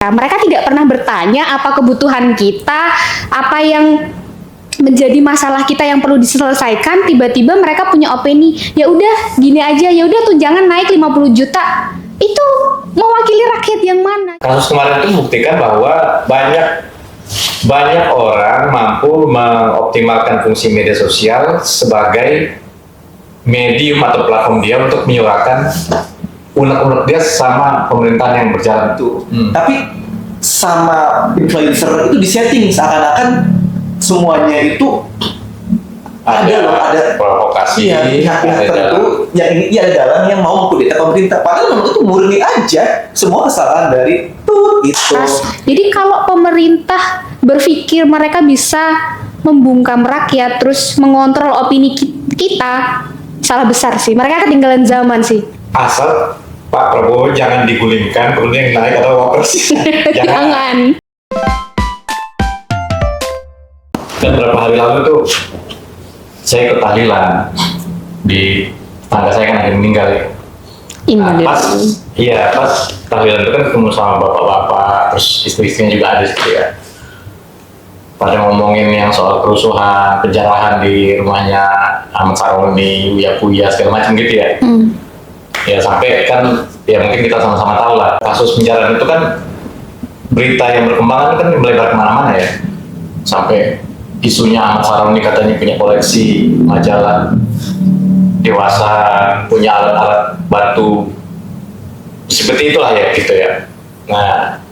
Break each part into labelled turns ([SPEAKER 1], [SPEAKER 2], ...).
[SPEAKER 1] Mereka tidak pernah bertanya apa kebutuhan kita, apa yang menjadi masalah kita yang perlu diselesaikan. Tiba-tiba mereka punya opini, ya udah gini aja, ya udah tunjangan naik 50 juta. Itu mewakili rakyat yang mana?
[SPEAKER 2] Kasus kemarin itu membuktikan bahwa banyak orang mampu mengoptimalkan fungsi media sosial sebagai medium atau platform dia untuk menyuarakan unek-unek dia sama pemerintahan yang berjalan itu.
[SPEAKER 3] Tapi sama influencer itu disetting seakan-akan semuanya itu ada
[SPEAKER 2] provokasi,
[SPEAKER 3] pihak-pihak tertentu yang ada dalam yang mau mengkudeta pemerintah. Padahal memang itu murni aja semua kesalahan dari itu.
[SPEAKER 1] Jadi kalau pemerintah berpikir mereka bisa membungkam rakyat terus mengontrol opini kita, salah besar sih. Mereka ketinggalan zaman sih.
[SPEAKER 2] Asal Pak Prabowo jangan digulingkan kemudian naik atau wapres.
[SPEAKER 1] Jangan.
[SPEAKER 2] Dan beberapa hari lalu tuh saya ke tahlilan di tangga saya kan ada yang meninggal ya. Pas tahlilan itu kan ketemu sama bapak-bapak, terus istri-istrinya juga ada situ ya. Pada ngomongin yang soal kerusuhan, penjarahan di rumahnya Ahmad Saroni, Uya segala macam gitu ya. Ya sampai kan ya mungkin kita sama-sama tahu lah kasus penjarahan itu kan berita yang berkembang kan melebar kemana-mana ya. Sampai isunya Ahmad Saroni katanya punya koleksi majalah dewasa, punya alat-alat batu seperti itulah ya gitu ya. Nah,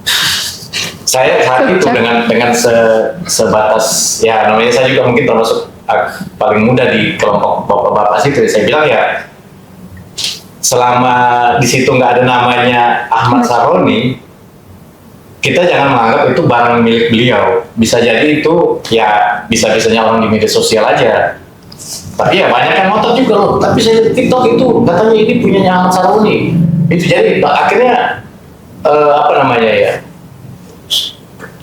[SPEAKER 2] saya saat itu dengan sebatas ya namanya saya juga mungkin termasuk paling muda di kelompok bapak-bapak situ. Saya bilang ya selama di situ nggak ada namanya Ahmad Saroni, kita jangan menganggap itu barang milik beliau. Bisa jadi itu ya bisa-bisanya orang di media sosial aja. Tapi ya banyak yang ngotot juga loh. Tapi saya lihat TikTok itu katanya ini punyanya Ahmad Saroni. Itu jadi akhirnya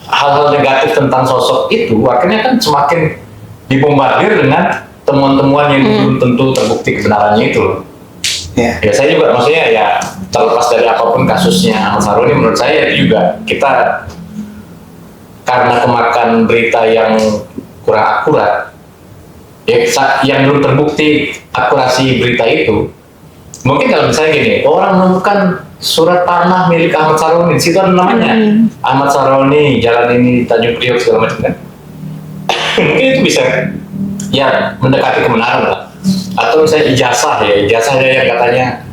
[SPEAKER 2] hal-hal negatif tentang sosok itu akhirnya kan semakin dibombardir dengan temuan-temuan yang belum tentu terbukti kebenarannya itu loh. Ya saya juga maksudnya ya terlepas dari apapun kasusnya Ahmad Saroni, menurut saya juga kita karena kemakan berita yang kurang akurat ya yang belum terbukti akurasi berita itu. Mungkin kalau misalnya gini, orang menemukan surat tanah milik Ahmad Saroni, di situ ada namanya Ahmad Saroni, jalan ini Tanjung Priok segala macam kan. Mungkin itu bisa ya mendekati kebenaran lah. Atau misalnya ijazahnya yang katanya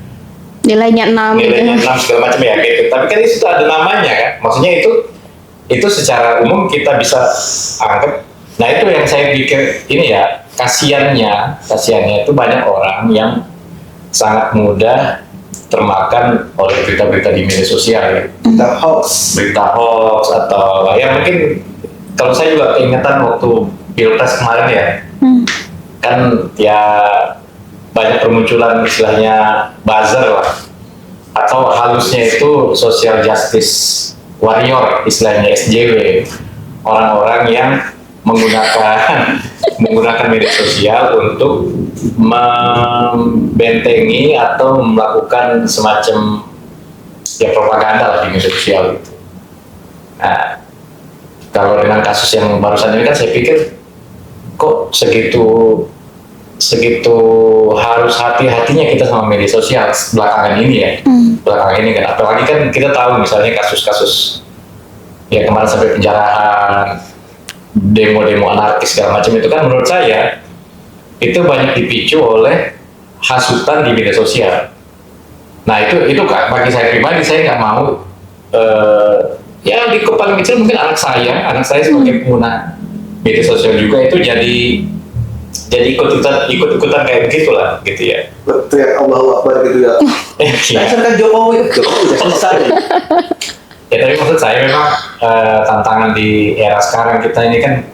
[SPEAKER 1] nilainya 6
[SPEAKER 2] segala macam ya gitu. Tapi kan itu ada namanya kan. Maksudnya itu secara umum kita bisa anggap. Nah itu yang saya pikir ini ya kasiannya itu banyak orang yang sangat mudah termakan oleh berita-berita di media sosial ya. Berita hoax atau ya mungkin kalau saya juga keingetan waktu Pilpres kemarin ya. Kan ya banyak permunculan istilahnya buzzer lah atau halusnya itu social justice warrior istilahnya SJW, orang-orang yang menggunakan media sosial untuk membentengi atau melakukan semacam ya propaganda lah di media sosial gitu. Nah kalau dengan kasus yang barusan ini kan saya pikir kok segitu harus hati-hatinya kita sama media sosial belakangan ini ya. Belakangan ini kan apalagi kan kita tahu misalnya kasus-kasus ya kemarin sampai penjarahan, demo-demo anarkis segala macam itu kan menurut saya itu banyak dipicu oleh hasutan di media sosial. Nah itu bagi saya pribadi saya nggak mau ya di paling kecil mungkin anak saya sebagai pengguna media sosial juga itu jadi ikut-ikutan kayak begitulah gitu ya.
[SPEAKER 3] Teriak Allahu Akbar gitu ya. Kan Jokowi udah selesai.
[SPEAKER 2] Ya tapi maksud saya memang tantangan di era sekarang kita ini kan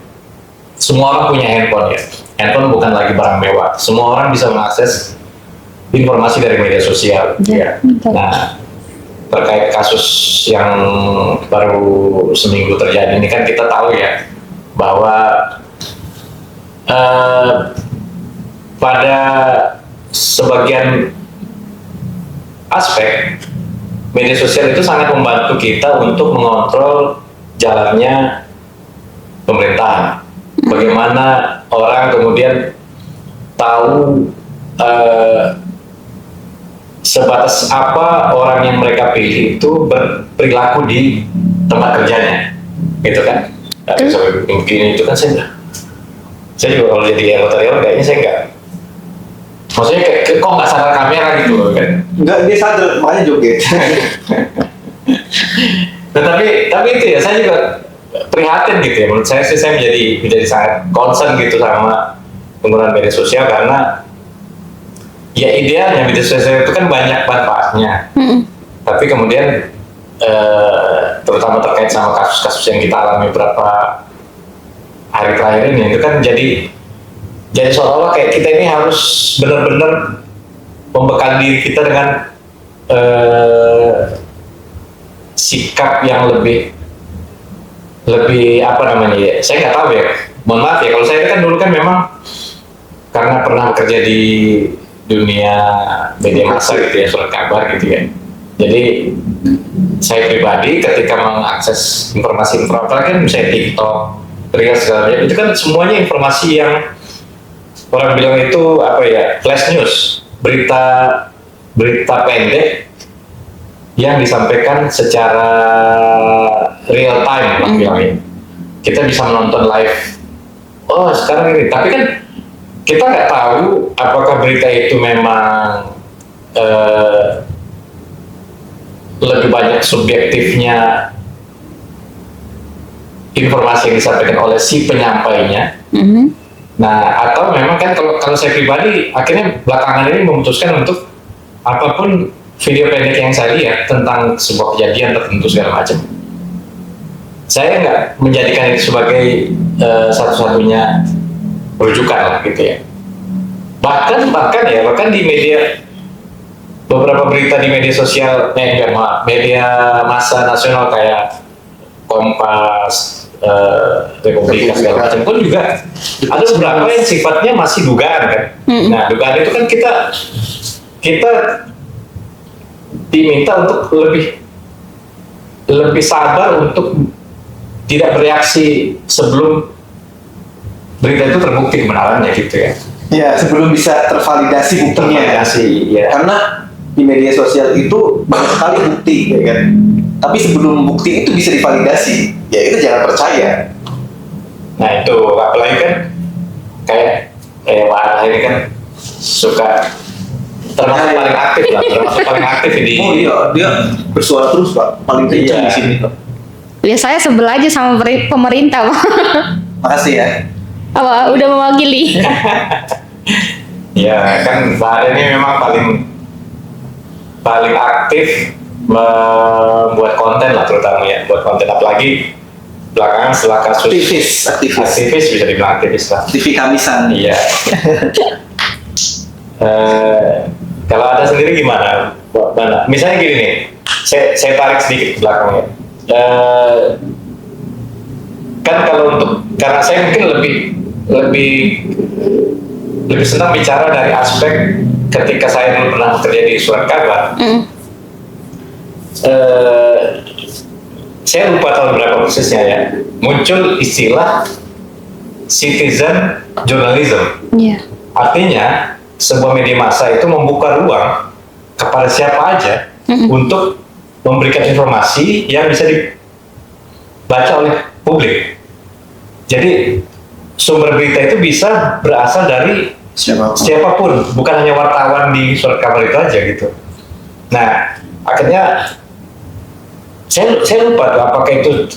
[SPEAKER 2] semua orang punya handphone ya. Handphone bukan lagi barang mewah. Semua orang bisa mengakses informasi dari media sosial. Ya. Nah terkait kasus yang baru seminggu terjadi ini kan kita tahu ya bahwa pada sebagian aspek media sosial itu sangat membantu kita untuk mengontrol jalannya pemerintahan. Bagaimana orang kemudian tahu sebatas apa orang yang mereka pilih itu berperilaku di tempat kerjanya, gitu kan? Sampai begini itu kan saya juga kalau jadi anggota dewan kayaknya saya enggak, maksudnya kok nggak sadar kamera gitu kan?
[SPEAKER 3] Enggak, dia sadar makanya joget.
[SPEAKER 2] Nah, tapi itu ya, saya juga prihatin gitu ya. Menurut saya sih, saya menjadi sangat concern gitu sama penggunaan media sosial, karena ya idealnya media sosial itu kan banyak manfaatnya. Tapi kemudian terutama terkait sama kasus-kasus yang kita alami beberapa hari terakhir ini, itu kan jadi seolah-olah kayak kita ini harus benar-benar membekali diri kita dengan sikap yang lebih apa namanya ya, saya nggak tahu ya, mohon maaf ya, kalau saya kan dulu kan memang karena pernah bekerja di dunia media massa gitu ya, surat kabar gitu ya, jadi saya pribadi ketika mengakses informasi kan misalnya TikTok, Reels segala macam, itu kan semuanya informasi yang orang bilang itu apa ya, flash news, berita pendek yang disampaikan secara real time lah bilangnya. Kita bisa menonton live. Oh sekarang ini, tapi kan kita nggak tahu apakah berita itu memang lebih banyak subjektifnya informasi yang disampaikan oleh si penyampainya. Nah, atau memang kan kalau saya pribadi akhirnya belakangan ini memutuskan untuk apapun video pendek yang saya lihat tentang sebuah kejadian tertentu segala macam, saya nggak menjadikan itu sebagai satu-satunya rujukan lah gitu ya. Bahkan di media, beberapa berita di media sosial, media massa nasional kayak Kompas, Republika segala macam pun juga ada beberapa yang sifatnya masih dugaan kan. Nah, dugaan itu kan kita diminta untuk lebih sabar untuk tidak bereaksi sebelum berita itu terbukti kebenarannya gitu ya.
[SPEAKER 3] Ya, sebelum bisa tervalidasi buktinya.
[SPEAKER 2] Ya.
[SPEAKER 3] Karena di media sosial itu banyak sekali bukti, ya kan. Tapi sebelum bukti itu bisa divalidasi, ya itu jangan percaya.
[SPEAKER 2] Nah itu apalagi kan kayak Wah ini kan suka termasuk paling aktif lah, termasuk paling aktif ini.
[SPEAKER 3] Oh iya, dia bersuara terus Pak, paling kencang di sini Pak.
[SPEAKER 1] Ya saya sebel aja sama pemerintah Pak.
[SPEAKER 3] Makasih ya.
[SPEAKER 1] Apa udah mewakili?
[SPEAKER 2] Ya kan Mbak Ada ini memang paling aktif membuat konten lah, terutama ya buat konten, apalagi belakangan setelah kasus aktivis bisa dibilang aktivis lah.
[SPEAKER 3] TV Kamisan.
[SPEAKER 2] Iya. Kalau Ada sendiri gimana? Misalnya gini nih, saya tarik sedikit ke belakang ya. Kan karena saya mungkin lebih senang bicara dari aspek ketika saya dulu pernah bekerja di surat kabar. Saya lupa tahun berapa persisnya ya, muncul istilah citizen journalism.
[SPEAKER 1] Iya.
[SPEAKER 2] Artinya sebuah media massa itu membuka ruang kepada siapa aja untuk memberikan informasi yang bisa dibaca oleh publik. Jadi sumber berita itu bisa berasal dari siapapun, bukan hanya wartawan di surat kabar itu aja gitu. Nah, akhirnya saya lupa tuh apakah itu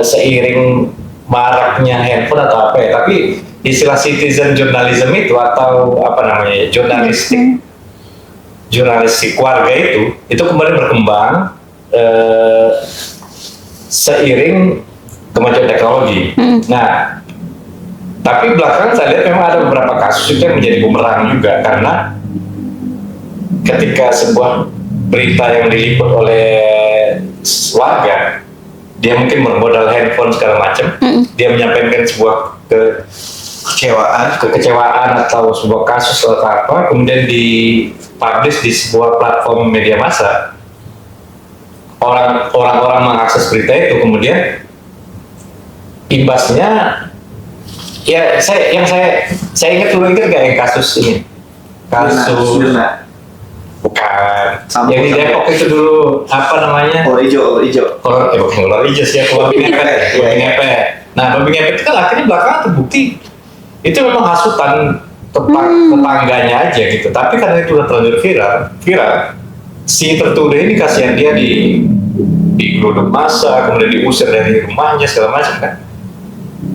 [SPEAKER 2] seiring maraknya handphone atau apa ya, tapi istilah citizen journalism itu atau apa namanya jurnalistik warga itu kembali berkembang seiring kemajuan teknologi. Nah, tapi belakangan saya lihat memang ada beberapa kasus itu yang menjadi bumerang juga, karena ketika sebuah berita yang diliput oleh warga, dia mungkin bermodal handphone segala macam, dia menyampaikan sebuah kekecewaan atau sebuah kasus atau apa, kemudian dipublish di sebuah platform media massa, orang-orang mengakses berita itu, kemudian imbasnya ya saya ingat gak yang kasus ini, kasus
[SPEAKER 3] Mirna.
[SPEAKER 2] bukan
[SPEAKER 3] Sama-
[SPEAKER 2] yang di Depok itu dulu apa namanya,
[SPEAKER 3] Kolor hijau.
[SPEAKER 2] bukan kolor hijau sih, babi ngepet. Babi ngepet. Nah, babi ngepet itu kan akhirnya belakangan terbukti itu memang hasutan tetangganya aja gitu. Tapi karena itu udah terlanjur viral, si tertuduh ini kasihan dia digeruduk massa, kemudian diusir dari rumahnya segala macam kan.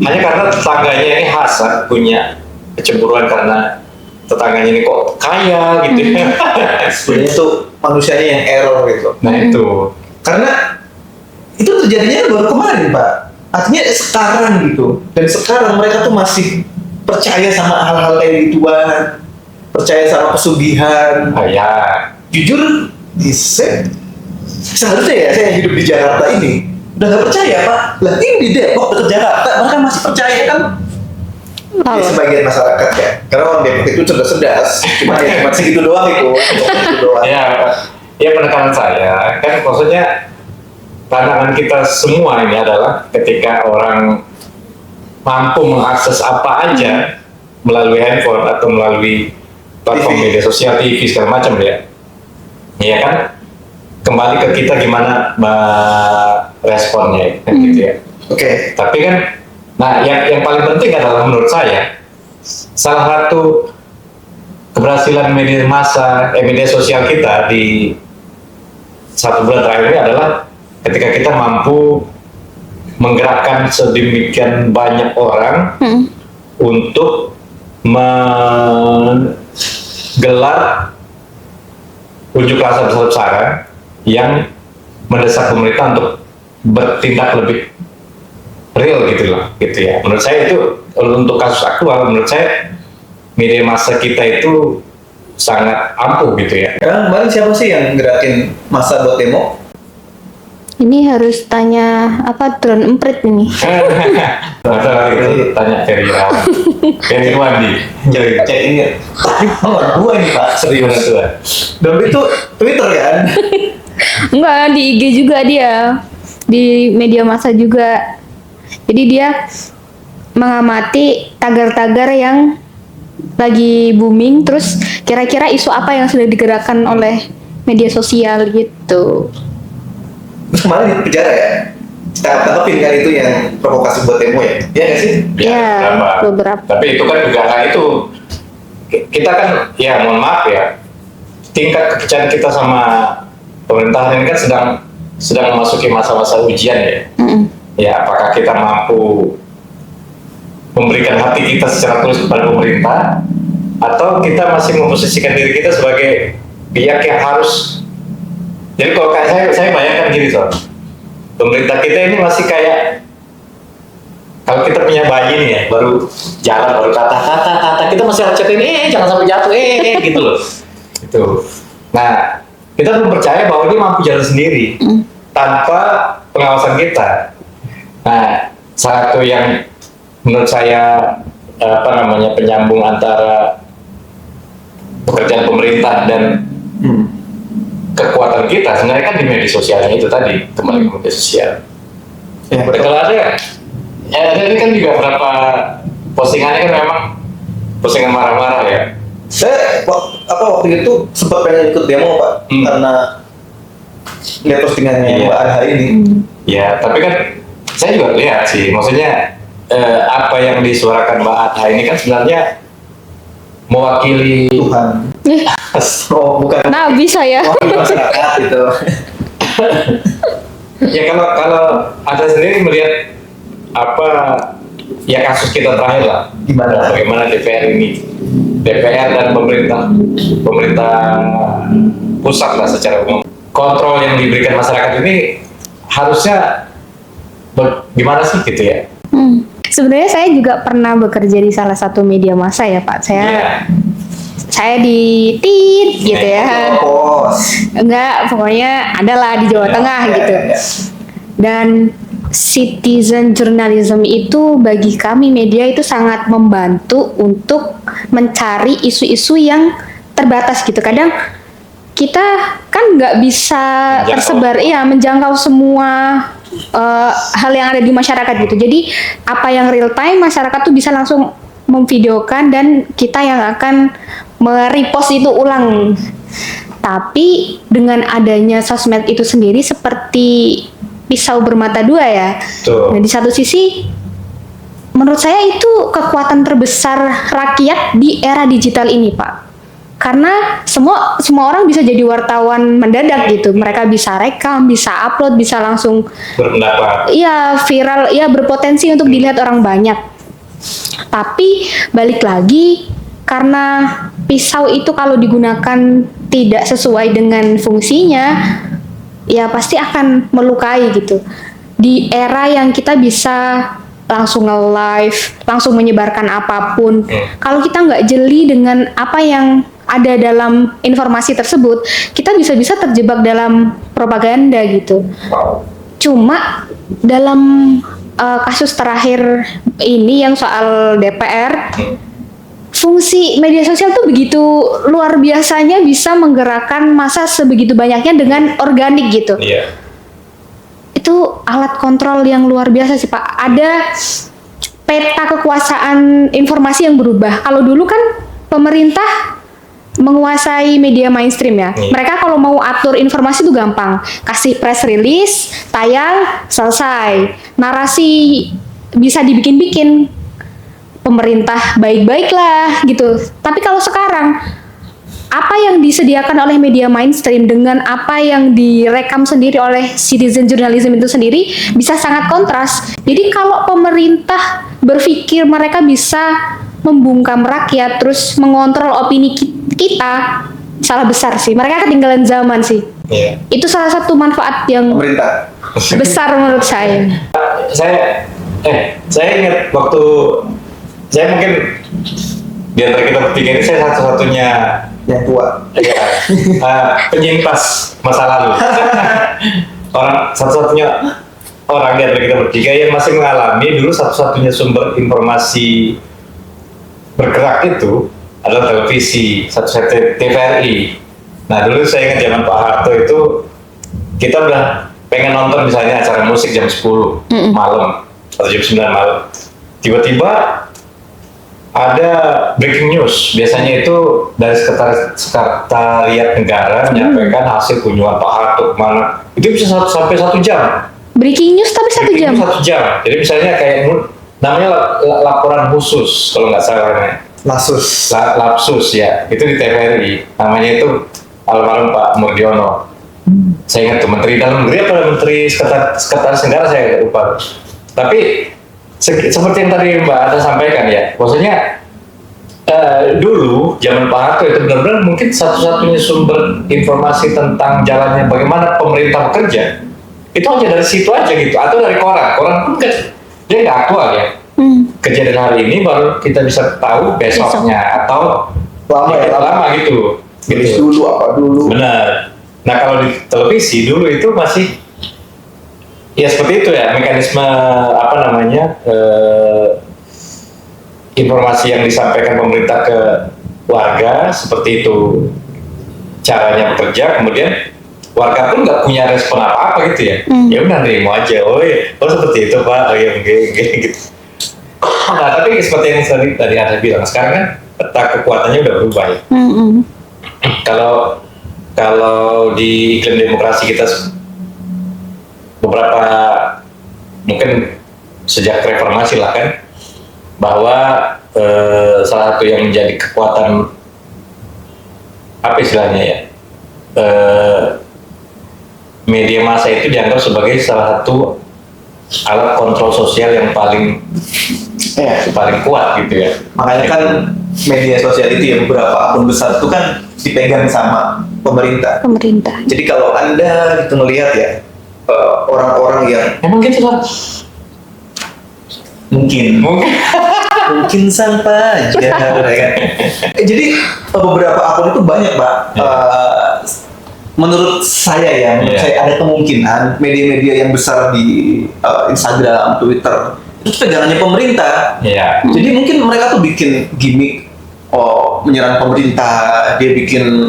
[SPEAKER 2] Hanya karena tetangganya ini hasad, punya kecemburuan karena tetangganya ini kok kaya gitu.
[SPEAKER 3] Sebenarnya itu manusianya yang error gitu.
[SPEAKER 2] Nah itu.
[SPEAKER 3] Karena itu terjadinya baru kemarin, Pak. Artinya sekarang gitu. Dan sekarang mereka tuh masih percaya sama hal-hal kayak gituan, percaya sama pesugihan.
[SPEAKER 2] Oh ya,
[SPEAKER 3] Jujur, seharusnya ya saya hidup di Jakarta ini udah nggak percaya, Pak. Lah ini di Depok dekat Jakarta, mereka masih percaya kan? Ya, sebagian masyarakat ya. Karena orang Depok itu cerdas-cerdas. Cuma segitu doang itu. Segitu doang.
[SPEAKER 2] ya penekanan saya kan maksudnya pandangan kita semua ini adalah ketika orang mampu mengakses apa aja melalui handphone atau melalui platform
[SPEAKER 3] TV.
[SPEAKER 2] media sosial, TV segala macam ya kan, kembali ke kita gimana responnya kan gitu ya.
[SPEAKER 3] Oke.
[SPEAKER 2] Tapi kan, nah yang paling penting adalah menurut saya salah satu keberhasilan media sosial kita di 1 bulan terakhir ini adalah ketika kita mampu menggerakkan sedemikian banyak orang untuk menggelar unjuk rasa besar-besaran yang mendesak pemerintah untuk bertindak lebih real gitu ya. Menurut saya itu untuk kasus aktual, menurut saya media massa kita itu sangat ampuh gitu ya.
[SPEAKER 3] Kemarin siapa sih yang gerakin masa buat demo?
[SPEAKER 1] Ini harus tanya apa drone emprit ini.
[SPEAKER 2] Masalah itu tanya Ferry Irawan, Ferry Irwandi.
[SPEAKER 3] Jadi cek ini. Tapi gua ini, Pak.
[SPEAKER 2] Serius tuh.
[SPEAKER 3] Dan itu Twitter kan?
[SPEAKER 1] Enggak, di IG juga dia. Di media massa juga. Jadi dia mengamati tagar-tagar yang lagi booming, terus kira-kira isu apa yang sudah digerakkan oleh media sosial gitu.
[SPEAKER 3] Terus kemarin di penjara ya? Tangkapin kan itu yang provokasi buat demo ya? Iya nggak sih?
[SPEAKER 1] Ya, beberapa.
[SPEAKER 2] Tapi itu kan juga nah itu kita kan ya mohon maaf ya, tingkat kepercayaan kita sama pemerintahan ini kan sedang memasuki masa-masa ujian ya. Ya apakah kita mampu memberikan hati kita secara tulus kepada pemerintah, atau kita masih memposisikan diri kita sebagai pihak yang harus. Jadi kalau kayak saya bayangkan gini soal pemerintah kita ini masih kayak kalau kita punya bayi nih ya, baru jalan, baru kata kita masih harus cetin, jangan sampai jatuh, gitu loh. Itu. Nah, kita belum percaya bahwa dia mampu jalan sendiri tanpa pengawasan kita. Nah, salah satu yang menurut saya penyambung antara pekerjaan pemerintah dan kekuatan kita sebenarnya kan di media sosialnya itu tadi, kembali ke media sosial.
[SPEAKER 3] Ya,
[SPEAKER 2] Kalau ada ini kan juga beberapa postingannya kan memang postingan marah-marah ya.
[SPEAKER 3] Saya waktu itu sempat pengen ikut demo, Pak, karena lihat postingannya Mbak Arha ini.
[SPEAKER 2] Ya, tapi kan saya juga lihat sih, maksudnya apa yang disuarakan Mbak Arha ini kan sebenarnya mewakili
[SPEAKER 3] Tuhan. Oh, bukan.
[SPEAKER 1] Nah, bisa ya.
[SPEAKER 3] Wakil masyarakat itu.
[SPEAKER 2] Ya kalau Anda sendiri melihat apa ya kasus kita terakhir lah,
[SPEAKER 3] Gimana?
[SPEAKER 2] bagaimana DPR dan pemerintah pusat lah secara umum, kontrol yang diberikan masyarakat ini harusnya gimana sih gitu ya?
[SPEAKER 1] Sebenarnya saya juga pernah bekerja di salah satu media massa ya Pak. Saya di TIT gitu ya.
[SPEAKER 3] Pos.
[SPEAKER 1] Enggak, pokoknya adalah di Jawa Tengah gitu. Dan citizen journalism itu bagi kami media itu sangat membantu untuk mencari isu-isu yang terbatas gitu. Kadang kita kan nggak bisa
[SPEAKER 2] Menjangkau.
[SPEAKER 1] tersebar, menjangkau semua hal yang ada di masyarakat gitu. Jadi apa yang real time masyarakat tuh bisa langsung memvideokan dan kita yang akan merepost itu ulang. Tapi dengan adanya sosmed itu sendiri seperti pisau bermata dua ya.
[SPEAKER 2] Tuh.
[SPEAKER 1] Nah, di satu sisi menurut saya itu kekuatan terbesar rakyat di era digital ini, Pak. Karena semua orang bisa jadi wartawan mendadak gitu. Mereka bisa rekam, bisa upload, bisa langsung
[SPEAKER 2] Berpendapat.
[SPEAKER 1] viral, berpotensi untuk dilihat orang banyak. Tapi balik lagi, karena pisau itu kalau digunakan tidak sesuai dengan fungsinya, ya pasti akan melukai gitu. Di era yang kita bisa langsung nge-live, langsung menyebarkan apapun. Kalau kita nggak jeli dengan apa yang ada dalam informasi tersebut, kita bisa-bisa terjebak dalam propaganda gitu. Cuma dalam kasus terakhir ini yang soal DPR, fungsi media sosial tuh begitu luar biasanya bisa menggerakkan massa sebegitu banyaknya dengan organik gitu.
[SPEAKER 2] Iya.
[SPEAKER 1] Itu alat kontrol yang luar biasa sih, Pak. Ada peta kekuasaan informasi yang berubah. Kalau dulu kan pemerintah menguasai media mainstream ya. Mereka kalau mau atur informasi itu gampang. Kasih press release, tayang, selesai. Narasi bisa dibikin-bikin. Pemerintah baik-baik lah gitu. Tapi kalau sekarang, apa yang disediakan oleh media mainstream dengan apa yang direkam sendiri oleh citizen journalism itu sendiri bisa sangat kontras. Jadi kalau pemerintah berpikir mereka bisa membungkam rakyat terus mengontrol opini kita, salah besar sih. Mereka ketinggalan zaman sih.
[SPEAKER 2] Iya.
[SPEAKER 1] Itu salah satu manfaat yang
[SPEAKER 3] Pemerintah.
[SPEAKER 1] besar menurut saya.
[SPEAKER 2] Saya ingat waktu saya mungkin di antara kita bertiga ini saya satu-satunya
[SPEAKER 3] Yang tua.
[SPEAKER 2] penyintas masa lalu. Satu-satunya orang di antara kita bertiga yang masih mengalami dulu satu-satunya sumber informasi bergerak itu adalah televisi, satu-satunya TVRI. Nah dulu saya ingat zaman Pak Harto itu kita udah pengen nonton misalnya acara musik jam 10 malam atau jam 9 malam. Tiba-tiba ada breaking news, biasanya itu dari sekretariat negara menyampaikan hasil kunjungan Pak Harto kemana. Itu bisa sampai 1 jam.
[SPEAKER 1] Breaking news tapi 1 jam.
[SPEAKER 2] 1 jam. Jadi misalnya kayak namanya laporan khusus kalau nggak salah namanya. Lapsus ya, itu di TVRI. Namanya itu almarhum Pak Murdiono. Saya ingat tuh Menteri Dalam Negeri apa Menteri Sekretaris Negara saya lupa. Tapi seperti yang tadi Mbak Ada sampaikan ya, maksudnya dulu zaman Pak Harto itu benar-benar mungkin satu-satunya sumber informasi tentang jalannya bagaimana pemerintah bekerja itu hanya dari situ aja gitu, atau dari koran pun kan dia nggak aktual ya. Kejadian hari ini baru kita bisa tahu besoknya atau lama gitu.
[SPEAKER 3] Dulu apa dulu.
[SPEAKER 2] Benar. Nah kalau di televisi dulu itu masih ya seperti itu ya, mekanisme informasi yang disampaikan pemerintah ke warga seperti itu caranya bekerja, kemudian warga pun nggak punya respon apa-apa gitu ya. Ya udah nerimo aja, oh seperti itu Pak, oh ya gitu. Nah tapi seperti yang tadi Ada bilang, sekarang kan peta kekuatannya udah berubah ya. Kalau di iklim demokrasi kita beberapa mungkin sejak reformasi lah kan, bahwa salah satu yang menjadi kekuatan apa istilahnya ya, media massa itu dianggap sebagai salah satu alat kontrol sosial yang paling kuat gitu ya.
[SPEAKER 3] Makanya kan media sosial itu ya, beberapa akun besar itu kan dipegang sama pemerintah. Jadi kalau Anda gitu melihat ya, orang-orang yang
[SPEAKER 2] Emang gitu kan?
[SPEAKER 3] mungkin sampah aja ya kan. Jadi beberapa akun itu banyak Pak. Menurut saya ada kemungkinan media-media yang besar di Instagram, Twitter itu pegangannya pemerintah. Jadi mungkin mereka tuh bikin gimmick menyerang pemerintah, dia bikin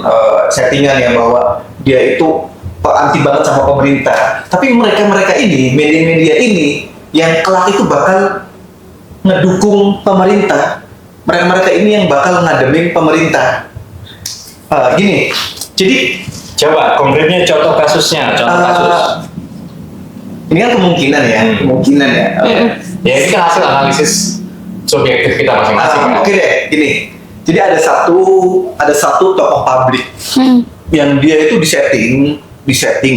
[SPEAKER 3] settingan ya bahwa dia itu anti banget sama pemerintah. Tapi mereka ini, media-media ini yang kelak itu bakal ngedukung pemerintah. Mereka ini yang bakal ngademin pemerintah. Gini, jadi
[SPEAKER 2] Coba konkretnya contoh kasusnya, contoh kasus.
[SPEAKER 3] ini kan kemungkinan ya.
[SPEAKER 2] Ya ini kan hasil analisis subjektif kita masing-masing. Kan?
[SPEAKER 3] Oke deh, gini. Jadi ada satu tokoh publik yang dia itu disetting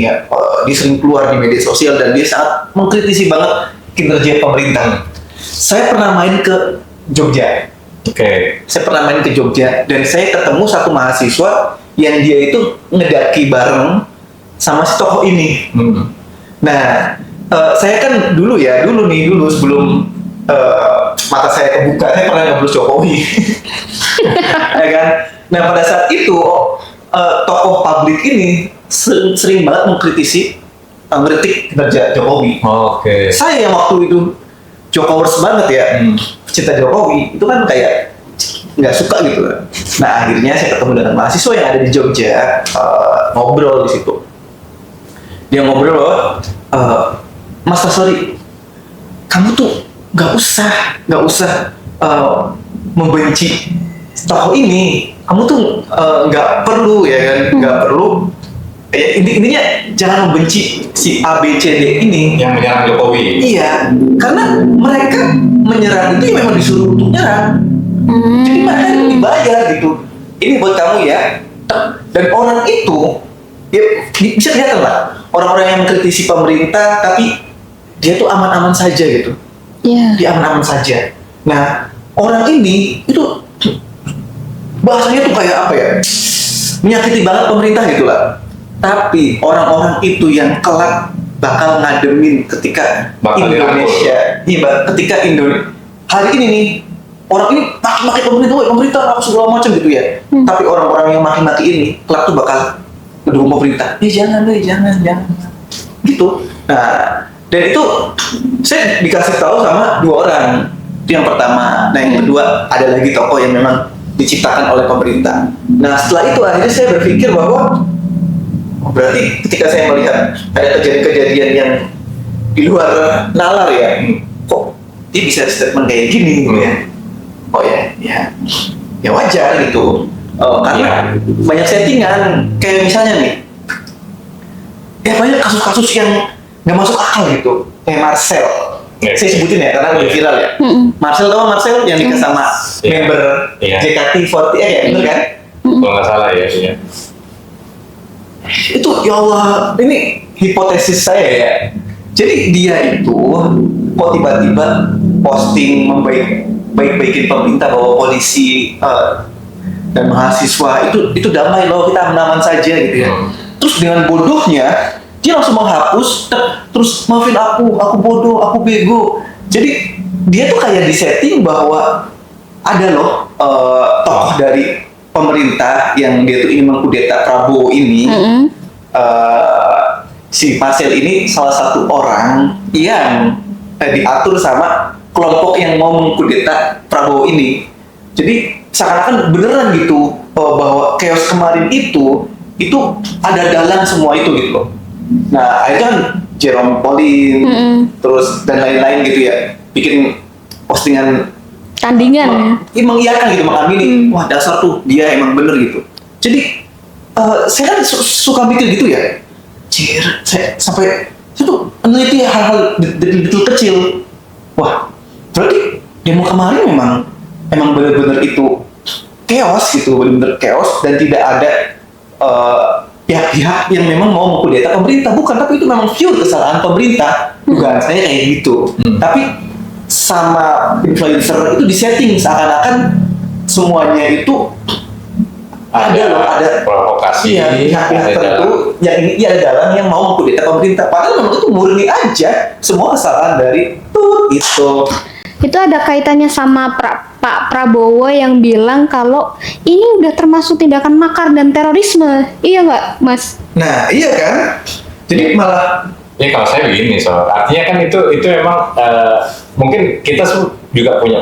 [SPEAKER 3] ya. Dia sering keluar di media sosial dan dia sangat mengkritisi banget kinerja pemerintah. Saya pernah main ke Jogja. Saya pernah main ke Jogja dan saya ketemu satu mahasiswa yang dia itu ngedaki bareng sama si tokoh ini. Nah, saya kan dulu sebelum mata saya kebuka, saya pernah ngeblus Jokowi. Ya kan? Nah, pada saat itu tokoh publik ini sering banget mengkritisi ngeritik kinerja Jokowi. Saya yang waktu itu Jokowers banget ya, cinta Jokowi itu kan kayak nggak suka gitu. Nah, akhirnya saya ketemu dengan mahasiswa yang ada di Jogja, ngobrol di situ. Dia ngobrol bahwa Mas Tasori, kamu tuh nggak usah membenci tokoh ini. Kamu tuh nggak perlu ya kan, nggak perlu. Intinya jangan membenci si A, B, C, D ini
[SPEAKER 2] yang menyerang Jokowi.
[SPEAKER 3] Iya, karena mereka menyerang itu ya memang disuruh untuk nyerang. Jadi mereka itu dibayar gitu. Ini buat kamu ya. Dan orang itu ya, bisa dilihat lah, orang-orang yang mengkritisi pemerintah tapi dia tuh aman-aman saja gitu. Dia aman-aman saja. Nah, orang ini itu bahasanya tuh kayak apa ya, menyakiti banget pemerintah gitu lah. Tapi orang-orang itu yang kelak bakal ngademin ketika Indonesia, ketika Indonesia hari ini nih, orang ini maki pemerintah apa segala macam gitu ya. Tapi orang-orang yang maki-maki ini kelak tuh bakal mendukung pemerintah. Jangan gitu. Nah, dan itu saya dikasih tahu sama dua orang. Itu yang pertama. Nah, yang kedua ada lagi tokoh yang memang diciptakan oleh pemerintah. Nah, setelah itu akhirnya saya berpikir bahwa berarti ketika saya melihat ada kejadian-kejadian yang di luar nalar ya, kok dia bisa statement kayak gini gitu ya. Oh ya wajar gitu. Karena banyak settingan, kayak misalnya nih, ya banyak kasus-kasus yang nggak masuk akal gitu, kayak Marcel. Saya sebutin ya karena udah viral ya. Marcel, tau Marcel yang nikah sama member JKT48 ya, bener kan?
[SPEAKER 2] Kalau nggak salah ya.
[SPEAKER 3] Itu ya Allah, ini hipotesis saya ya. Jadi dia itu kok tiba-tiba posting baik-baikin pemerintah bahwa polisi dan mahasiswa itu damai loh, kita aman-aman saja gitu ya. Terus dengan bodohnya dia langsung menghapus, terus maafin aku bodoh, aku bego. Jadi dia tuh kayak disetting bahwa ada loh tokoh dari pemerintah yang dia tuh ingin mengkudeta Prabowo ini. Si Marcel ini salah satu orang yang diatur sama kelompok yang mau mengkudeta Prabowo ini. Jadi seakan-akan beneran gitu bahwa chaos kemarin itu ada dalam semua itu gitu loh. Nah, akhirnya kan Jerome Pauline terus dan lain-lain gitu ya, bikin postingan
[SPEAKER 1] tandingan ya,
[SPEAKER 3] mengiyakan gitu, mengamini wah dasar tuh dia emang bener gitu. Jadi saya kan suka mikir gitu ya, saya tuh meneliti hal-hal detail kecil. Wah, berarti demo kemarin emang bener-bener itu chaos gitu, bener-bener chaos dan tidak ada pihak-pihak yang memang mau mengkudeta pemerintah, bukan, tapi itu memang pure kesalahan pemerintah. Dugaan saya kayak gitu. Tapi sama influencer itu disetting seakan-akan semuanya itu ada
[SPEAKER 2] provokasi,
[SPEAKER 3] pihak-pihak tertentu yang ada dalam yang mau mengkudeta pemerintah. Padahal memang itu murni aja semua kesalahan dari itu.
[SPEAKER 1] Itu ada kaitannya sama Pak Prabowo yang bilang kalau ini udah termasuk tindakan makar dan terorisme. Iya nggak, Mas?
[SPEAKER 3] Nah, iya kan? Jadi malah
[SPEAKER 2] ya kalau saya begini, artinya kan itu memang mungkin kita juga punya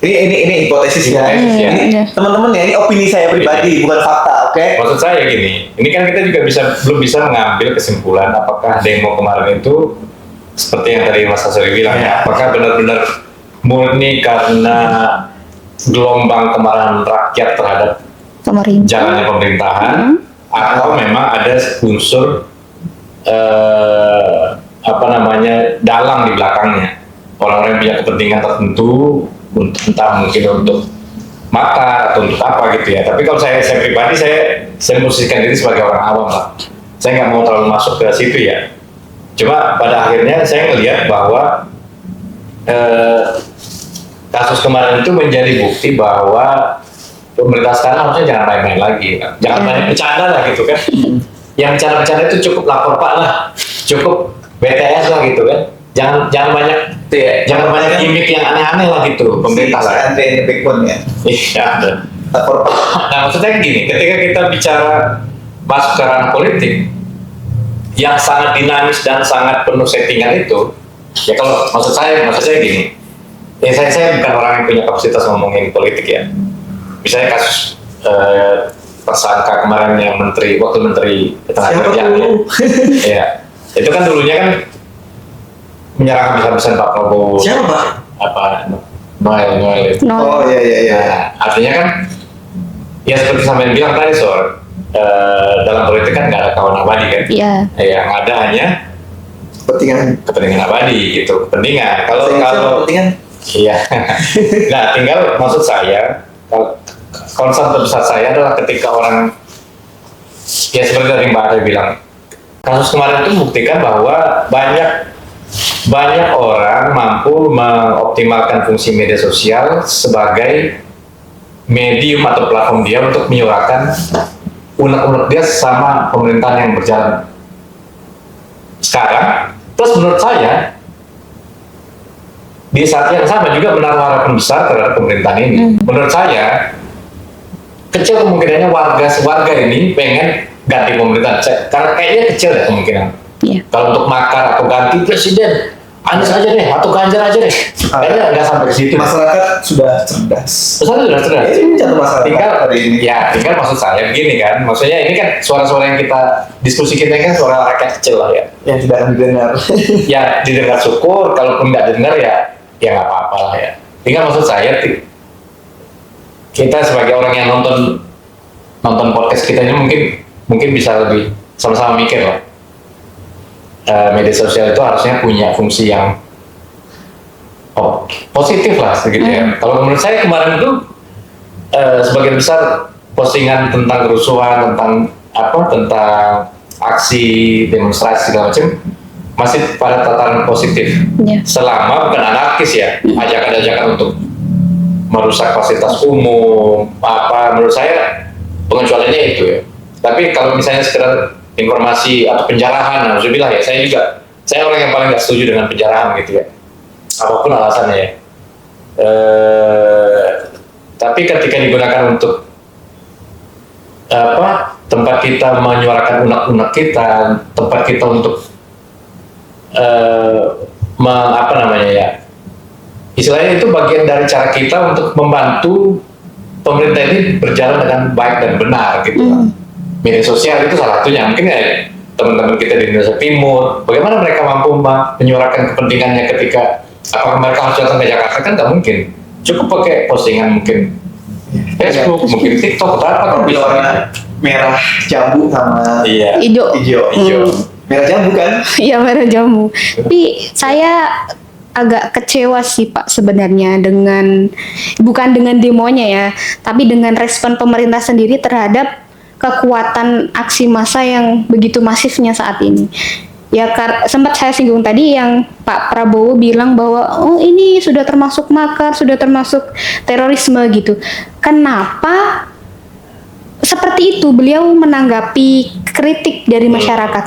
[SPEAKER 3] Ini hipotesis ya.
[SPEAKER 2] Hipotesis, ya.
[SPEAKER 3] Ini teman-teman ya, ini opini saya pribadi, bukan fakta, oke?
[SPEAKER 2] Maksud saya gini, ini kan kita juga belum bisa mengambil kesimpulan apakah demo kemarin itu seperti yang tadi Mas Asri bilang ya, apakah benar-benar murni karena gelombang kemarahan rakyat terhadap
[SPEAKER 1] Pemerintah.
[SPEAKER 2] jalannya pemerintahan, atau memang ada unsur dalang di belakangnya, orang-orang yang punya kepentingan tertentu, entah mungkin untuk makar atau untuk apa gitu ya. Tapi kalau saya pribadi saya posisikan diri sebagai orang awam lah. Saya nggak mau terlalu masuk ke situ ya. Cuma pada akhirnya saya melihat bahwa kasus kemarin itu menjadi bukti bahwa pemerintah sekarang harusnya jangan main-main lagi, kan? Jangan main bercanda lah gitu kan. Yang bercanda-bercanda itu cukup lapor Pak lah, cukup BTS lah gitu kan. Jangan banyak jangan banyak gimmick yang aneh-aneh lah gitu pemerintah lah.
[SPEAKER 3] Aneh backbone ya.
[SPEAKER 2] Iya.
[SPEAKER 3] Lapor Pak.
[SPEAKER 2] Nah maksudnya gini, ketika kita bicara masuk ke ranah politik yang sangat dinamis dan sangat penuh settingan itu, ya kalau maksud saya gini, ya saya bukan orang yang punya kapasitas ngomongin politik ya. Misalnya kasus tersangka kemarin yang wakil menteri ketenagakerjaan ya, itu kan dulunya kan menyerang besar-besaran Pak Prabowo.
[SPEAKER 3] Siapa Pak?
[SPEAKER 2] Noel itu.
[SPEAKER 3] Oh iya.
[SPEAKER 2] Nah, artinya kan ya seperti sampai bilang tadi dalam politik kan nggak ada kawan abadi kan.
[SPEAKER 1] Iya.
[SPEAKER 2] Yang ada hanya kepentingan abadi gitu, kepentingan. Kalau
[SPEAKER 3] kepentingan.
[SPEAKER 2] Iya. Nah, tinggal maksud saya concern terbesar saya adalah ketika orang ya seperti tadi Mbak Ade bilang, kasus kemarin itu membuktikan bahwa banyak orang mampu mengoptimalkan fungsi media sosial sebagai medium atau platform dia untuk menyuarakan unek-unek dia sama pemerintahan yang berjalan sekarang. Terus menurut saya di saat yang sama juga menaruh harapan besar terhadap pemerintahan ini. Menurut saya kecil kemungkinannya warga ini pengen ganti pemerintahan, karena kayaknya kecil ya kemungkinan. Kalau untuk makar atau ganti presiden, Anies aja deh atau Ganjar aja deh, kayaknya nggak sampai ke situ.
[SPEAKER 3] Masyarakat sudah cerdas.
[SPEAKER 2] Sudah cerdas.
[SPEAKER 3] Ini jatuh masalah.
[SPEAKER 2] Tinggal maksud saya begini kan, maksudnya ini kan suara-suara yang kita diskusi kita kan suara rakyat kecil lah ya.
[SPEAKER 3] Yang tidak akan didengar.
[SPEAKER 2] Ya didengar syukur, kalaupun nggak didengar ya nggak apa-apa lah ya. Tinggal maksud saya kita sebagai orang yang nonton podcast kita ini mungkin bisa lebih sama-sama mikir lah. Media sosial itu harusnya punya fungsi yang positif lah gitu ya. Kalau menurut saya kemarin itu sebagian besar postingan tentang kerusuhan, tentang aksi demonstrasi segala macam masih pada tataran positif. Selama bukan anarkis ya, ajakan-ajakan untuk merusak fasilitas umum menurut saya pengecualiannya itu ya. Tapi kalau misalnya sekedar informasi atau penjarahan, alhamdulillah ya, saya orang yang paling nggak setuju dengan penjarahan gitu ya, apapun alasannya ya. Tapi ketika digunakan untuk tempat kita menyuarakan unek-unek kita, tempat kita untuk istilahnya itu bagian dari cara kita untuk membantu pemerintah ini berjalan dengan baik dan benar gitu. Media sosial itu salah satunya. Mungkin ya teman-teman kita di Indonesia Timur, bagaimana mereka mampu menyuarakan kepentingannya ketika apakah mereka harus datang ke Jakarta, kan nggak mungkin. Cukup pakai postingan mungkin Facebook, mungkin TikTok atau apa kan bisa.
[SPEAKER 3] Warna merah jambu sama
[SPEAKER 1] hijau.
[SPEAKER 3] Merah jambu kan?
[SPEAKER 1] Iya, merah jambu. Tapi saya agak kecewa sih Pak sebenarnya bukan dengan demonya ya, tapi dengan respon pemerintah sendiri terhadap kekuatan aksi massa yang begitu masifnya saat ini. Ya sempat saya singgung tadi yang Pak Prabowo bilang bahwa ini sudah termasuk makar, sudah termasuk terorisme gitu. Kenapa seperti itu beliau menanggapi kritik dari masyarakat?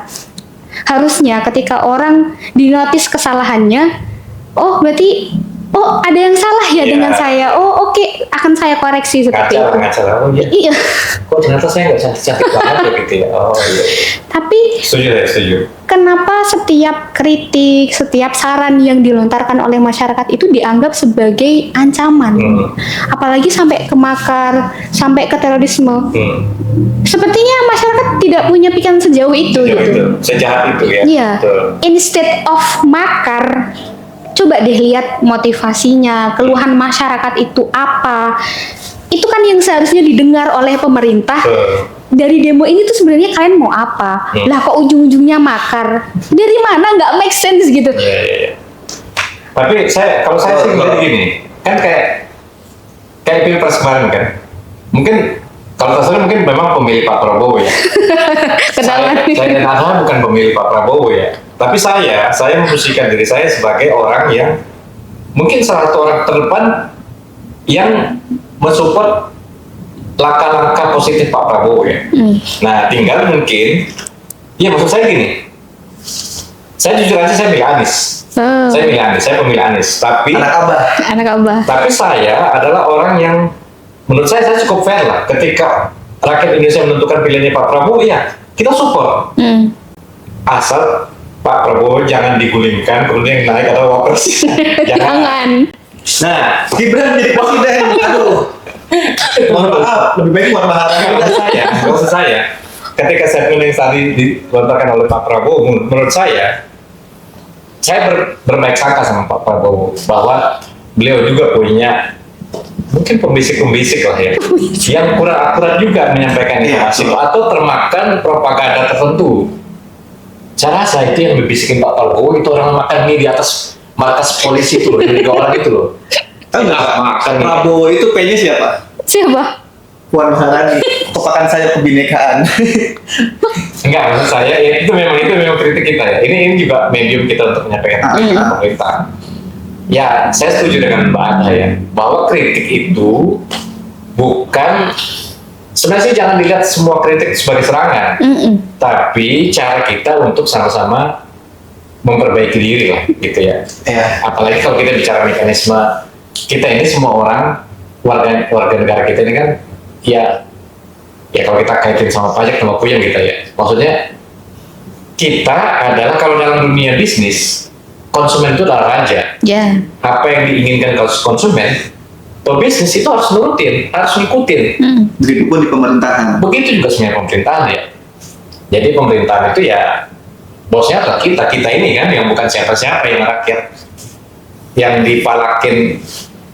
[SPEAKER 1] Harusnya ketika orang dinotis kesalahannya, berarti ada yang salah ya dengan saya. oke, akan saya koreksi seperti itu.
[SPEAKER 2] Ngaca. Oh iya.
[SPEAKER 1] Iya.
[SPEAKER 2] Kok ternyata saya nggak cantik banget ya gitu ya. Oh iya.
[SPEAKER 1] Tapi
[SPEAKER 2] Setuju.
[SPEAKER 1] kenapa setiap kritik, setiap saran yang dilontarkan oleh masyarakat itu dianggap sebagai ancaman? Apalagi sampai ke makar, sampai ke terorisme. Sepertinya masyarakat tidak punya pikiran sejauh itu
[SPEAKER 2] Sejauh
[SPEAKER 1] gitu.
[SPEAKER 2] itu, sejahat itu ya.
[SPEAKER 1] Iya.
[SPEAKER 2] Betul.
[SPEAKER 1] Instead of makar, coba deh lihat motivasinya, keluhan masyarakat itu apa. Itu kan yang seharusnya didengar oleh pemerintah.
[SPEAKER 2] Betul.
[SPEAKER 1] Dari demo ini tuh sebenarnya kalian mau apa? Lah kok ujung-ujungnya makar? Dari mana? Nggak make sense gitu.
[SPEAKER 2] Iya. Tapi kalau saya sih ngeliat gini, kan kayak Pilpres kemarin kan, mungkin kalau saya mungkin memang pemilih Pak Prabowo ya.
[SPEAKER 1] Kenalan.
[SPEAKER 2] Saya dan Anda bukan pemilih Pak Prabowo ya. Tapi saya memposisikan diri saya sebagai orang yang mungkin salah satu orang terdepan yang mensupport langkah-langkah positif Pak Prabowo ya. Nah, tinggal mungkin, ya maksud saya gini, saya jujur aja saya milih Anies. Saya pemilih Anies. Tapi
[SPEAKER 3] Anak abah.
[SPEAKER 2] Tapi saya adalah orang yang menurut saya cukup fair lah. Ketika rakyat Indonesia menentukan pilihannya Pak Prabowo, ya kita support. Asal Pak Prabowo jangan digulingkan, kemudian yang naik adalah wapres.
[SPEAKER 1] Jangan.
[SPEAKER 3] Nah, Gibran jadi presiden. Aduh. Mohon maaf, lebih baik Puan Maharani.
[SPEAKER 2] Maksud saya, ketika statement yang tadi dilontarkan oleh Pak Prabowo, menurut saya berbaik sangka sama Pak Prabowo bahwa beliau juga punya mungkin pembisik-pembisik lah ya, yang kurang akurat juga menyampaikan informasi atau termakan propaganda tertentu. Saya rasa itu yang berbisikin Pak Prabowo itu orang makan mie di atas markas polisi itu loh, dari 3 orang itu loh.
[SPEAKER 3] Makan Prabowo itu P-nya siapa?
[SPEAKER 1] Siapa?
[SPEAKER 3] Puan Maharani. Kepakan saya kebinekaan.
[SPEAKER 2] Enggak, maksud saya ya, itu memang kritik kita ya. Ini juga medium kita untuk menyampaikan kritik ke pemerintah. Ya, saya setuju dengan Mbak Ana ya, bahwa kritik itu bukan, sebenarnya jangan dilihat semua kritik sebagai serangan, tapi cara kita untuk sama-sama memperbaiki diri lah, gitu ya. Apalagi kalau kita bicara mekanisme, kita ini semua orang warga negara kita ini kan, ya kalau kita kaitin sama pajak sama puyeng kita ya, maksudnya kita adalah kalau dalam dunia bisnis, konsumen itu adalah raja. Apa yang diinginkan konsumen, pebisnis itu harus nurutin, harus ngikutin.
[SPEAKER 3] Begitupun di pemerintahan.
[SPEAKER 2] Begitu juga sebenarnya pemerintahan ya. Jadi pemerintahan itu ya bosnya adalah kita ini kan, yang bukan siapa-siapa, yang rakyat, yang dipalakin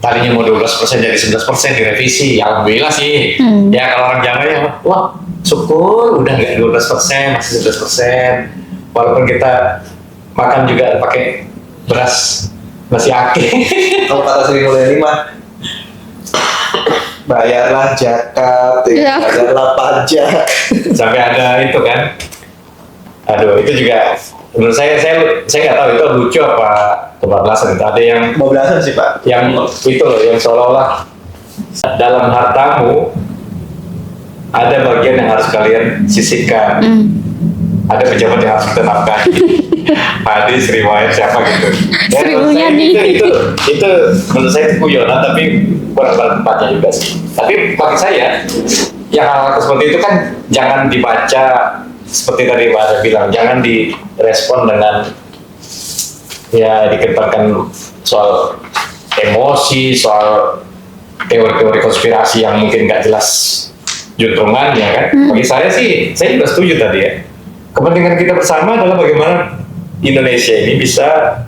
[SPEAKER 2] tadinya mau 12% jadi 11% direvisi. Ya alhamdulillah sih. Ya kalau orang Jawa ya, wah syukur udah nggak 12%, masih 11%. Walaupun kita makan juga pakai beras nasi ake.
[SPEAKER 3] Kalau kata Sri Mulyani mah, bayarlah zakat, bayarlah pajak.
[SPEAKER 2] Sampai ada itu kan. Aduh, itu juga menurut saya nggak tahu itu lucu apa kebablasan. Itu ada yang
[SPEAKER 3] kebablasan sih Pak.
[SPEAKER 2] Yang itu loh, yang seolah-olah dalam hartamu ada bagian yang harus kalian sisihkan. Ada pejabat yang harus ditetapkan. Hadis riwayat siapa gitu.
[SPEAKER 1] Sri Mulyani.
[SPEAKER 2] Itu menurut saya itu guyonan, tapi kurang pada tempatnya juga sih. Tapi bagi saya yang hal seperti itu kan jangan dibaca seperti tadi Mbak Ada bilang, jangan direspon dengan ya diketatkan soal emosi, soal teori-teori konspirasi yang mungkin nggak jelas juntrungannya kan. Bagi saya sih, saya juga setuju tadi ya. Kepentingan kita bersama adalah bagaimana Indonesia ini bisa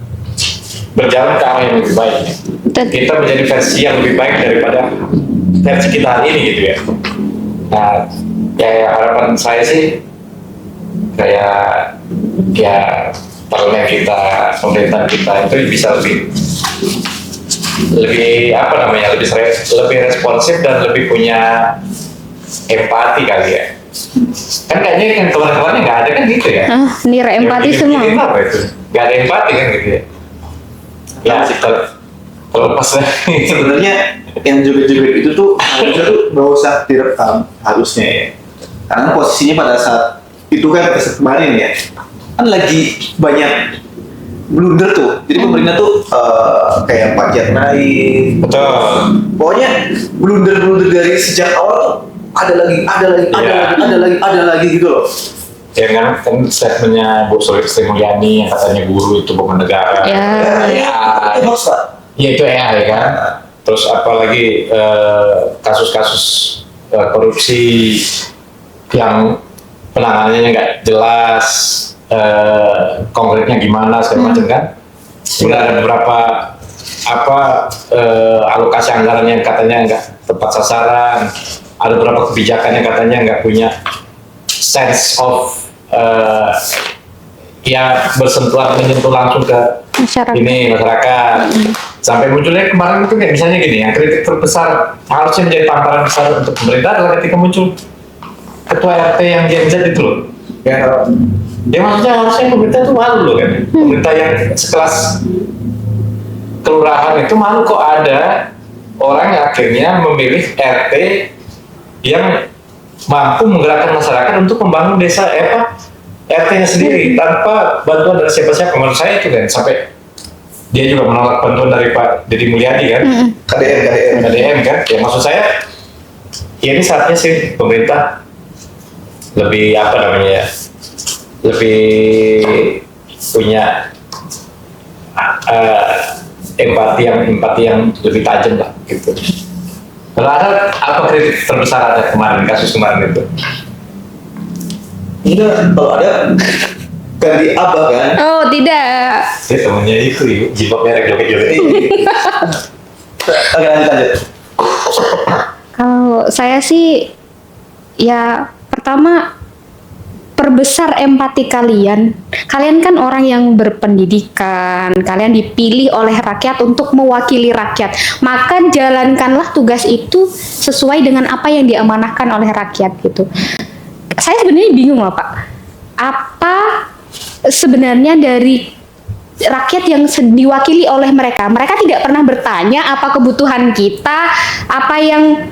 [SPEAKER 2] berjalan ke arah yang lebih baik. Kita menjadi versi yang lebih baik daripada versi kita hari ini gitu ya. Nah, ya harapan saya sih kayak ya parlemen kita, pemerintahan kita itu bisa lebih apa namanya, lebih responsif dan lebih punya empati kali ya. Kan kayaknya kan kemarin-kemarin nggak ada kan gitu ya.
[SPEAKER 1] Nira empati semua.
[SPEAKER 2] Apa itu? Nggak ada empati kan gitu ya. Ya kalau pas
[SPEAKER 3] sebenarnya yang joget-joget itu tuh harusnya tuh nggak usah direkam harusnya ya. Karena posisinya pada saat itu kan kemarin ya, kan lagi banyak blunder tuh. Jadi pemerintah tuh kayak pajak naik.
[SPEAKER 2] Betul.
[SPEAKER 3] Pokoknya blunder dari sejak awal tuh ada lagi gitu loh.
[SPEAKER 2] Ya kan statementnya Bu Sri Mulyani yang katanya guru itu bukan negara.
[SPEAKER 1] Ya.
[SPEAKER 3] Itu hoax, Pak.
[SPEAKER 2] Ya itu AI kan. Terus apalagi kasus-kasus korupsi yang penanganannya nggak jelas, konkretnya gimana segala macam kan. Kemudian ada beberapa alokasi anggaran yang katanya nggak tepat sasaran, ada beberapa kebijakan yang katanya nggak punya sense of ya menyentuh langsung ke masyarakat. Sampai munculnya kemarin itu kayak misalnya gini, yang kritik terbesar harusnya menjadi tamparan besar untuk pemerintah adalah ketika muncul ketua RT yang Gen Z itu loh. Ya maksudnya harusnya pemerintah itu malu loh kan. Pemerintah yang sekelas kelurahan itu malu kok ada orang yang akhirnya memilih RT yang mampu menggerakkan masyarakat untuk membangun desa RT-nya sendiri tanpa bantuan dari siapa-siapa. Menurut saya itu kan sampai dia juga menolak bantuan dari Pak Deddy Mulyadi kan, KDM kan. Ya maksud saya, ya ini saatnya sih pemerintah lebih lebih punya empati yang lebih tajam lah gitu. Kalau ada apa kritik terbesar ada kemarin, kasus kemarin itu?
[SPEAKER 3] Tidak, kalau ada ganti abah kan?
[SPEAKER 1] Oh tidak.
[SPEAKER 2] Dia temennya itu, jilbab merek joget-joget.
[SPEAKER 3] Oke, lanjut.
[SPEAKER 1] Kalau saya sih ya pertama perbesar empati kalian. Kalian kan orang yang berpendidikan, kalian dipilih oleh rakyat untuk mewakili rakyat. Maka jalankanlah tugas itu sesuai dengan apa yang diamanahkan oleh rakyat gitu. Saya sebenarnya bingung loh Pak. Apa sebenarnya dari rakyat yang diwakili oleh mereka? Mereka tidak pernah bertanya apa kebutuhan kita, apa yang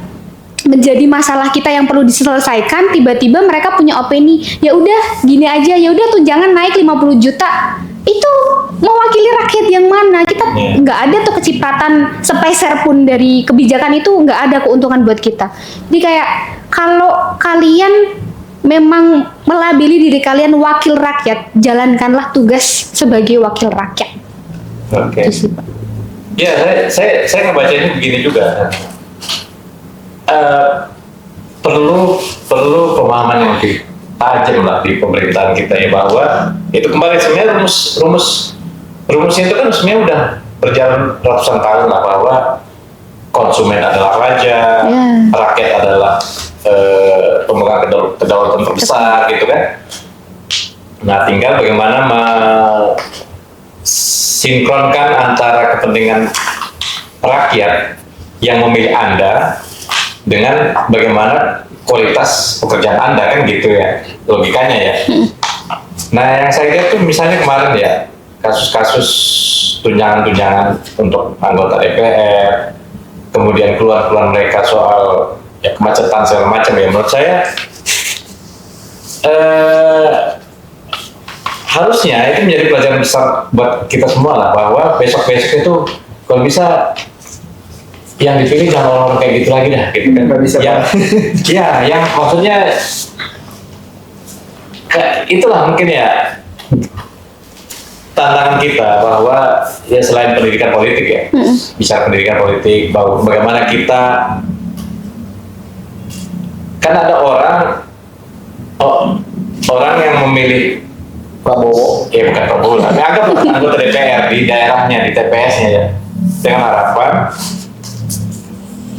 [SPEAKER 1] menjadi masalah kita yang perlu diselesaikan. Tiba-tiba mereka punya opini, ya udah gini aja, ya udah tunjangan naik 50 juta. Itu mewakili rakyat yang mana? Kita nggak ada tuh kecipratan sepeser pun dari kebijakan itu, nggak ada keuntungan buat kita. Jadi kayak kalau kalian memang melabeli diri kalian wakil rakyat, jalankanlah tugas sebagai wakil rakyat.
[SPEAKER 2] Oke. Ya, saya ngebacanya begini juga. Perlu pemahaman yang lebih tajam lah di pemerintahan kita ya, bahwa itu kembali sebenarnya rumusnya itu kan sebenarnya udah berjalan ratusan tahun lah, bahwa konsumen adalah raja, rakyat adalah pemegang kedaulatan terbesar gitu kan. Nah, tinggal bagaimana mensinkronkan antara kepentingan rakyat yang memilih Anda dengan bagaimana kualitas pekerjaan Anda, kan gitu ya logikanya ya. Nah, yang saya lihat tuh misalnya kemarin ya, kasus-kasus tunjangan untuk anggota DPR, kemudian keluar mereka soal ya kemacetan segala macam ya, menurut saya harusnya itu menjadi pelajaran besar buat kita semua lah, bahwa besok-besok itu kalau bisa yang dipilih jangan orang-orang kayak gitu lagi dah, gitu kan.
[SPEAKER 3] Bisa
[SPEAKER 2] yang maksudnya itulah mungkin ya tantangan kita, bahwa ya selain pendidikan politik ya, bisa pendidikan politik, bahwa bagaimana kita kan ada orang yang memilih Prabowo, ya bukan Prabowo, tapi anggap anggota DPR di daerahnya, di TPS-nya ya, dengan harapan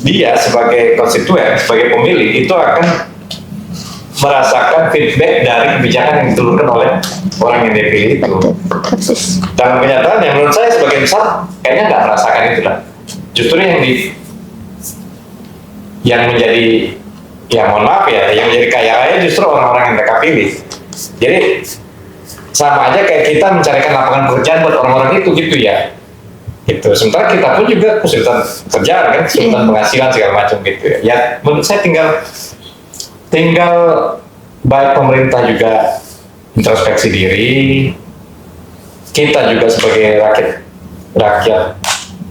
[SPEAKER 2] dia sebagai konstituen, sebagai pemilih itu akan merasakan feedback dari kebijakan yang diturunkan oleh orang yang dipilih itu. Dalam kenyataan yang menurut saya sebagian besar kayaknya nggak merasakan itu lah. Justru yang menjadi, ya mohon maaf ya, yang menjadi kaya raya justru orang-orang yang mereka pilih. Jadi sama aja kayak kita mencarikan lapangan pekerjaan buat orang-orang itu gitu ya. Gitu. Sementara kita pun juga kesulitan kerjaan kan, kesulitan penghasilan segala macam gitu ya. Ya menurut saya tinggal baik pemerintah juga introspeksi diri, kita juga sebagai rakyat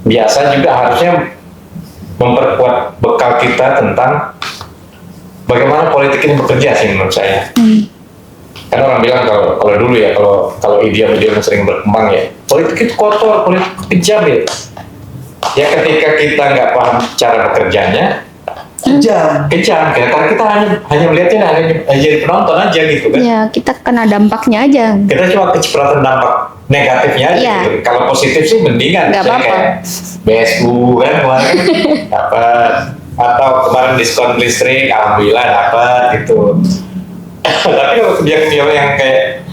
[SPEAKER 2] biasa juga harusnya memperkuat bekal kita tentang bagaimana politik ini bekerja sih menurut saya. Karena orang bilang kalau dulu ya, kalau idiom-idiom yang sering berkembang ya, politik itu kotor, politik kejam ya. Ya ketika kita nggak paham cara bekerjanya, kejam. Karena kita hanya melihatnya hanya jadi penonton aja gitu kan.
[SPEAKER 1] Ya, kita kena dampaknya aja.
[SPEAKER 2] Kita cuma kecipratan dampak negatifnya aja
[SPEAKER 1] Iya.
[SPEAKER 2] gitu. Kalau positif sih mendingan.
[SPEAKER 1] Nggak
[SPEAKER 2] Misalnya
[SPEAKER 1] apa-apa.
[SPEAKER 2] kayak BSU kan kemarin dapat, atau kemarin diskon listrik alhamdulillah dapat gitu. Tapi kalau kebijakan yang kayak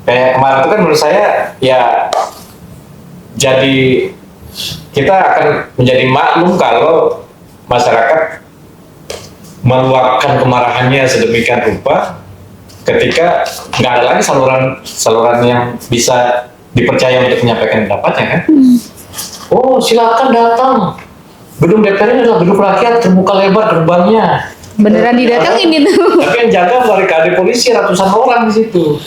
[SPEAKER 2] kemarin itu kan menurut saya ya jadi kita akan menjadi maklum kalau masyarakat meluapkan kemarahannya sedemikian rupa ketika nggak ada lagi saluran yang bisa dipercaya untuk menyampaikan pendapatnya kan. Oh silakan datang, gedung DPR ini adalah gedung rakyat, terbuka lebar gerbangnya.
[SPEAKER 1] Beneran didatengin itu.
[SPEAKER 2] Tapi yang jaga barikade polisi ratusan orang di situ.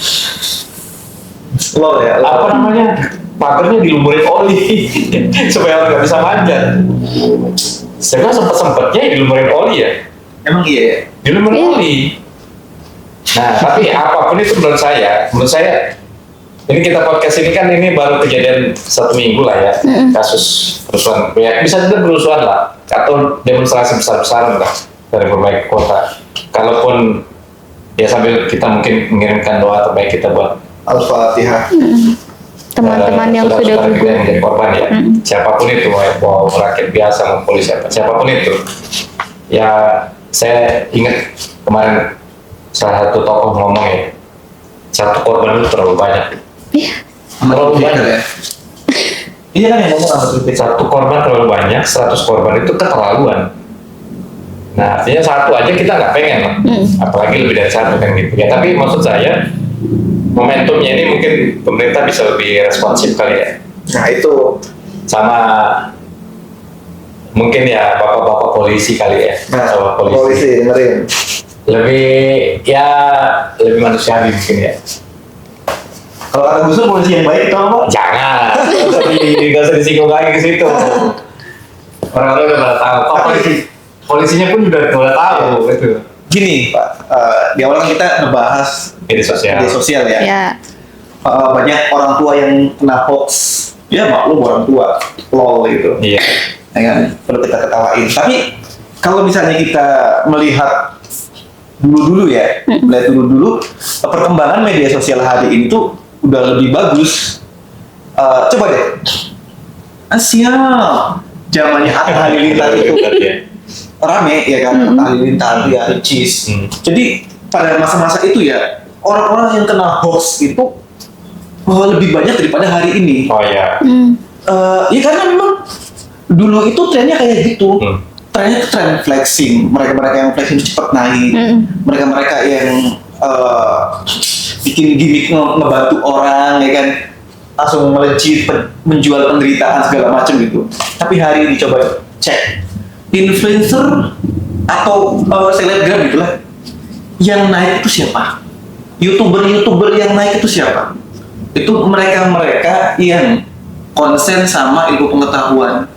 [SPEAKER 3] Lo ya,
[SPEAKER 2] Apa namanya? Pagarnya dilumurin oli supaya orang nggak bisa manjat. Saya bilang sempet-sempetnya dilumurin oli ya.
[SPEAKER 3] emang iya ya?
[SPEAKER 2] Dilumurin
[SPEAKER 1] Iya.
[SPEAKER 2] oli. Nah, tapi apapun itu menurut saya ini kita podcast ini kan ini baru kejadian 1 minggu lah ya, kasus kerusuhan, ya bisa juga kerusuhan lah, atau demonstrasi besar-besaran lah dari berbagai kota. Kalaupun ya sambil kita mungkin mengirimkan doa terbaik kita buat
[SPEAKER 3] Al-Fatihah.
[SPEAKER 1] Teman-teman yang sudah
[SPEAKER 2] saudara-saudara kita
[SPEAKER 1] gugur.
[SPEAKER 2] yang menjadi korban ya, siapapun itu, mau rakyat biasa, mau polisi siapapun itu. Ya saya ingat kemarin salah satu tokoh ngomong ya, satu korban itu terlalu banyak. Terlalu banyak.
[SPEAKER 3] Ya. Iya kan yang ngomong sama Twitter.
[SPEAKER 2] Satu korban terlalu banyak, 100 korban itu keterlaluan. Nah artinya satu aja kita nggak pengen lah, apalagi lebih dari satu kan gitu ya. Tapi maksud saya momentumnya ini mungkin pemerintah bisa lebih responsif kali ya,
[SPEAKER 3] Nah itu.
[SPEAKER 2] sama mungkin ya bapak-bapak polisi kali ya,
[SPEAKER 3] Nah,
[SPEAKER 2] bapak
[SPEAKER 3] polisi dengerin.
[SPEAKER 2] lebih manusiawi mungkin ya.
[SPEAKER 3] Kalau kata Gus Dur polisi yang baik itu apa?
[SPEAKER 2] Jangan, nggak usah disinggung lagi ke situ. Orang-orang udah pada tahu. Kok polisinya pun udah tahu gitu.
[SPEAKER 3] Gini Pak, di awal kan kita ngebahas
[SPEAKER 2] Media sosial.
[SPEAKER 3] ya.
[SPEAKER 1] Ya.
[SPEAKER 3] Banyak orang tua yang kena hoax. Ya maklum orang tua, lol gitu.
[SPEAKER 2] Iya.
[SPEAKER 3] Ya kan, perlu kita ketawain. Tapi kalau misalnya kita melihat dulu-dulu ya, melihat dulu-dulu perkembangan media sosial hari ini tuh udah lebih bagus. Coba deh, siap zamannya Atta Halilintar itu rame ya kan, Atta Halilintar, Ria Ricis. Jadi pada masa-masa itu ya orang-orang yang kena hoax itu lebih banyak daripada hari ini.
[SPEAKER 2] Oh ya.
[SPEAKER 3] Ya karena memang dulu itu trennya kayak gitu. Trennya itu tren flexing. Mereka-mereka yang flexing cepat naik. Mereka-mereka yang bikin gimmick ngebantu orang, ya kan, langsung melejit, menjual penderitaan segala macam gitu. Tapi hari ini coba cek influencer atau selebgram gitulah, yang naik itu siapa? YouTuber yang naik itu siapa? Itu mereka yang konsen sama ilmu pengetahuan.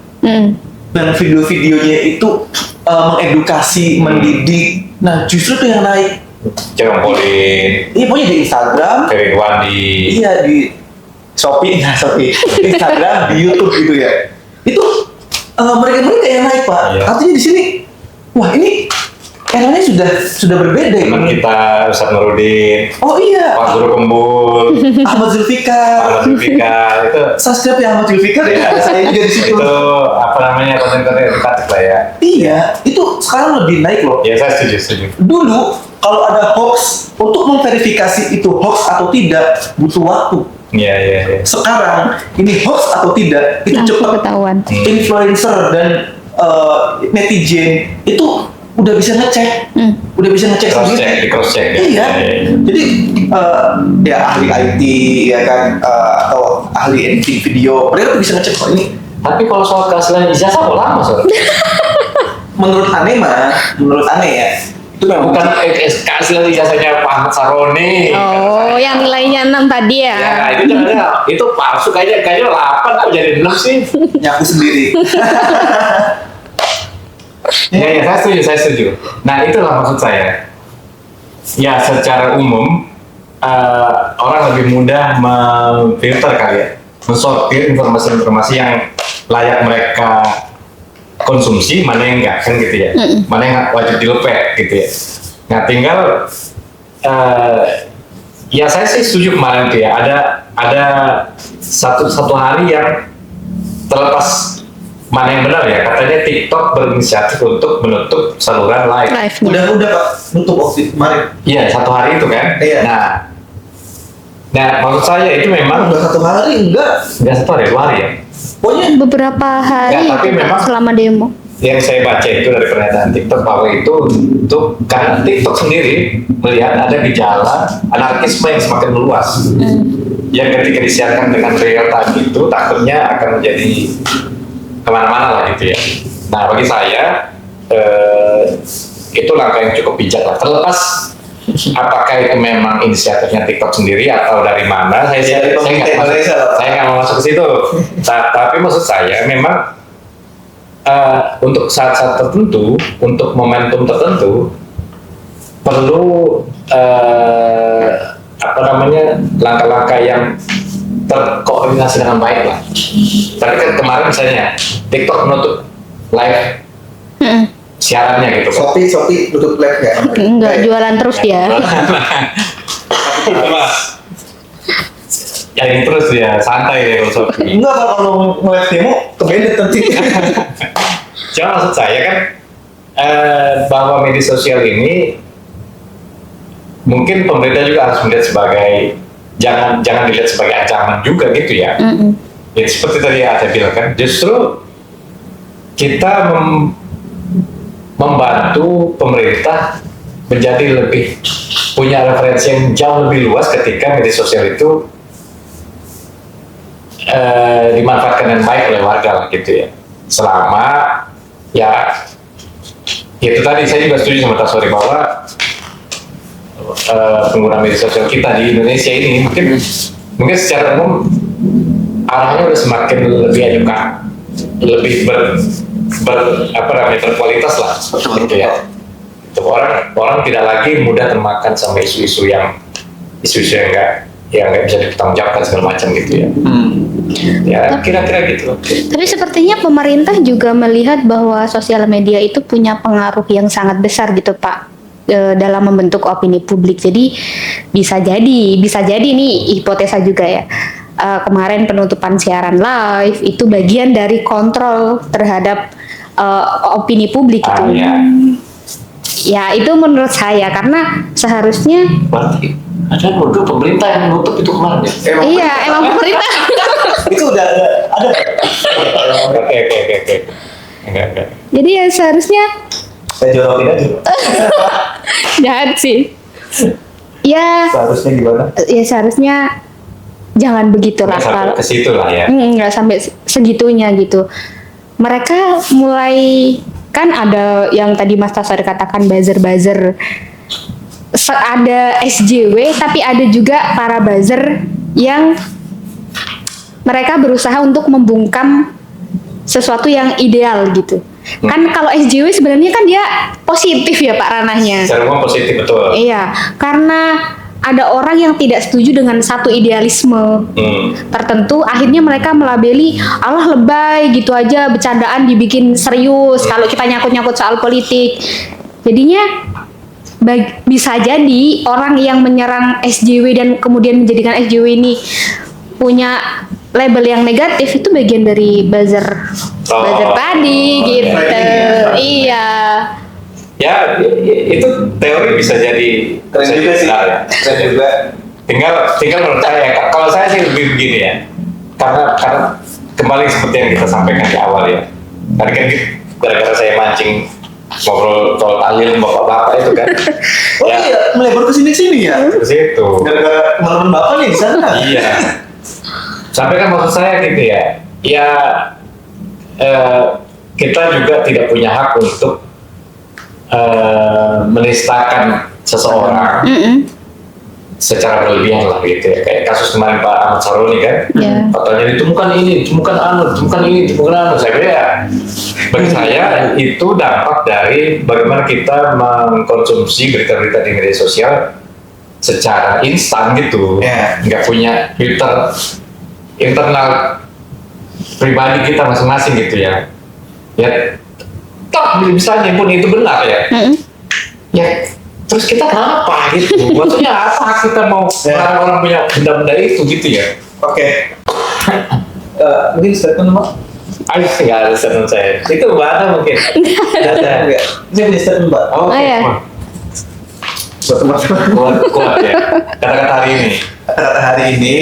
[SPEAKER 3] Dan video-videonya itu mengedukasi, mendidik. Nah justru itu yang naik.
[SPEAKER 2] Jerome Pauline,
[SPEAKER 3] Ini pokoknya di Instagram,
[SPEAKER 2] Ferry Wandi.
[SPEAKER 3] iya di Shopee, di Instagram, di YouTube gitu ya. Itu mereka yang naik Pak.
[SPEAKER 2] Iya.
[SPEAKER 3] Artinya di sini, wah ini eranya sudah berbeda ya.
[SPEAKER 2] Teman kita Ustaz Nurudin,
[SPEAKER 3] Oh iya,
[SPEAKER 2] Pak Guru Kembul,
[SPEAKER 3] Ahmad Zulfikar.
[SPEAKER 2] Ahmad Zulfikar itu.
[SPEAKER 3] Subscribe ya Ahmad Zulfikar ya. Ada saya juga di situ.
[SPEAKER 2] Itu apa namanya, konten-konten edukatif lah ya.
[SPEAKER 3] Iya, itu sekarang lebih naik loh.
[SPEAKER 2] Ya saya setuju.
[SPEAKER 3] Dulu kalau ada hoax, untuk memverifikasi itu hoax atau tidak butuh waktu.
[SPEAKER 2] Iya.
[SPEAKER 3] Sekarang ini hoax atau tidak itu
[SPEAKER 1] Langsung
[SPEAKER 3] cepat.
[SPEAKER 1] ketahuan.
[SPEAKER 3] Influencer dan netizen itu udah bisa ngecek,
[SPEAKER 2] Di cross check.
[SPEAKER 3] Iya. Jadi ya ahli IT ya kan, atau ahli editing video, mereka tuh bisa ngecek kok ini.
[SPEAKER 2] Tapi kalau soal keaslian ijazah kok lama soalnya.
[SPEAKER 3] Menurut aneh ya, itu Itu memang
[SPEAKER 2] bukan kasih ijazahnya Pak Ahmad Saroni.
[SPEAKER 1] Oh, yang nilainya 6 tadi ya.
[SPEAKER 2] Ya, itu palsu kayaknya 8 kok jadi 6 sih.
[SPEAKER 3] nyapu sendiri.
[SPEAKER 2] Ya, saya setuju. Nah, itulah maksud saya. Ya, secara umum orang lebih mudah memfilter kali ya, mensortir informasi-informasi yang layak mereka konsumsi, mana yang enggak, kan gitu ya. Mana yang wajib dilepet gitu ya. Nah, tinggal ya saya sih setuju kemarin tuh ya, ada satu hari yang terlepas mana yang benar ya, katanya TikTok berinisiatif untuk menutup saluran live.
[SPEAKER 1] Live-nya.
[SPEAKER 3] Udah Pak, nutup waktu kemarin.
[SPEAKER 2] Iya, 1 hari itu kan.
[SPEAKER 3] Iya.
[SPEAKER 2] Nah maksud saya itu memang
[SPEAKER 3] Udah 1 hari enggak?
[SPEAKER 2] nggak 1 hari, 2 hari ya.
[SPEAKER 3] Pokoknya
[SPEAKER 1] Beberapa hari
[SPEAKER 2] Ya, tapi
[SPEAKER 1] itu, Pak,
[SPEAKER 2] memang-
[SPEAKER 1] selama demo.
[SPEAKER 2] Yang saya baca itu dari pernyataan TikTok bahwa itu untuk karena TikTok sendiri melihat ada gejala anarkisme yang semakin meluas. Yang ketika disiarkan dengan real time itu takutnya akan menjadi kemana-mana lah gitu ya. Nah bagi saya itu langkah yang cukup bijak lah. Terlepas apakah itu memang inisiatifnya TikTok sendiri atau dari mana,
[SPEAKER 3] Dari
[SPEAKER 2] saya
[SPEAKER 3] pemerintah
[SPEAKER 2] nggak
[SPEAKER 3] Indonesia lah.
[SPEAKER 2] saya nggak mau masuk ke situ. Tapi maksud saya memang untuk saat-saat tertentu, untuk momentum tertentu perlu langkah-langkah yang terkoordinasi dengan baik lah. Tapi kan kemarin misalnya TikTok menutup live
[SPEAKER 1] Mm-mm.
[SPEAKER 2] siarannya gitu kan.
[SPEAKER 3] Shopee nutup live nggak?
[SPEAKER 1] Enggak jualan terus dia.
[SPEAKER 2] Itu mas yang terus ya santai deh kalau Shopee.
[SPEAKER 3] Enggak Pak, kalau ngeliat demo kebedet nanti.
[SPEAKER 2] Cuma maksud saya kan bahwa media sosial ini mungkin pemerintah juga harus melihat sebagai jangan dilihat sebagai ancaman juga gitu ya.
[SPEAKER 1] Mm-mm.
[SPEAKER 2] Ya seperti tadi Ata bilang kan, justru kita membantu pemerintah menjadi lebih punya referensi yang jauh lebih luas ketika media sosial itu dimanfaatkan dengan baik oleh warga lah gitu ya. Selama ya itu tadi saya juga setuju sama Tasori bahwa pengguna media sosial kita di Indonesia ini mungkin secara umum arahnya udah semakin lebih edukatif, lebih berkualitas lah gitu ya. Untuk orang tidak lagi mudah termakan sama isu-isu yang nggak bisa dipertanggungjawabkan segala macam gitu ya. Ya kira-kira gitu loh.
[SPEAKER 1] Tapi sepertinya pemerintah juga melihat bahwa sosial media itu punya pengaruh yang sangat besar gitu Pak, dalam membentuk opini publik. Jadi bisa jadi nih hipotesa juga ya. Kemarin penutupan siaran live itu bagian dari kontrol terhadap opini publik itu.
[SPEAKER 2] Ya.
[SPEAKER 1] Ya itu menurut saya, karena seharusnya
[SPEAKER 2] Berarti ada nuduh pemerintah yang menutup itu kemarin ya?
[SPEAKER 1] emang pemerintah.
[SPEAKER 3] Itu udah ada.
[SPEAKER 2] Oke. Enggak.
[SPEAKER 1] Jadi ya seharusnya
[SPEAKER 3] Saya jawabin aja.
[SPEAKER 1] jahat sih. Ya
[SPEAKER 3] Seharusnya gimana?
[SPEAKER 1] seharusnya jangan begitulah
[SPEAKER 2] Nggak sampai
[SPEAKER 1] kalau
[SPEAKER 2] ke situ lah ya.
[SPEAKER 1] nggak sampai segitunya gitu. Mereka mulai kan ada yang tadi Mas Tasori katakan buzzer. Ada SJW tapi ada juga para buzzer yang mereka berusaha untuk membungkam sesuatu yang ideal gitu. Kan kalau SJW sebenarnya kan dia positif ya Pak ranahnya.
[SPEAKER 2] Secara umum positif betul.
[SPEAKER 1] Iya, karena ada orang yang tidak setuju dengan satu idealisme tertentu, akhirnya mereka melabeli Allah lebay gitu aja, bercandaan dibikin serius kalau kita nyangkut-nyangkut soal politik. Jadinya bisa jadi orang yang menyerang SJW dan kemudian menjadikan SJW ini punya label yang negatif itu bagian dari buzzer tadi gitu. Iya.
[SPEAKER 2] Ya itu teori bisa jadi
[SPEAKER 3] Keren juga sih.
[SPEAKER 2] benar ya.
[SPEAKER 3] Keren juga.
[SPEAKER 2] Tinggal menurut saya, kalau saya sih lebih begini ya, karena kembali seperti yang kita sampaikan di awal ya. Tadi kan gara-gara saya mancing ngobrol soal tahlil bapak-bapak itu kan.
[SPEAKER 3] Oh iya, melebar ke sini ya.
[SPEAKER 2] Ke situ.
[SPEAKER 3] Gara-gara teman-teman bapak nih di sana.
[SPEAKER 2] Iya. Sampai kan maksud saya gitu ya. Ya kita juga tidak punya hak untuk menistakan seseorang secara berlebihan lah gitu ya. Kayak kasus kemarin Pak Ahmad Saroni kan, katanya ditemukan ini, ditemukan anu, ditemukan ini, ditemukan anu. Saya kira ya, bagi saya itu dampak dari bagaimana kita mengkonsumsi berita-berita di media sosial secara instan gitu, nggak punya filter internal pribadi kita masing-masing gitu ya. Ya, toh misalnya pun itu benar ya. Ya, terus kita kenapa gitu? Maksudnya apa kita mau orang punya benda-benda itu gitu ya?
[SPEAKER 3] Oke. Mungkin statement Mbak?
[SPEAKER 2] Ayo, nggak ada statement saya. Itu mana mungkin?
[SPEAKER 3] Nggak ada. Saya punya statement Mbak.
[SPEAKER 2] Oh,
[SPEAKER 1] iya.
[SPEAKER 3] Buat teman-teman.
[SPEAKER 2] Kuat ya. Kata-kata hari ini.
[SPEAKER 3] Kata-kata hari ini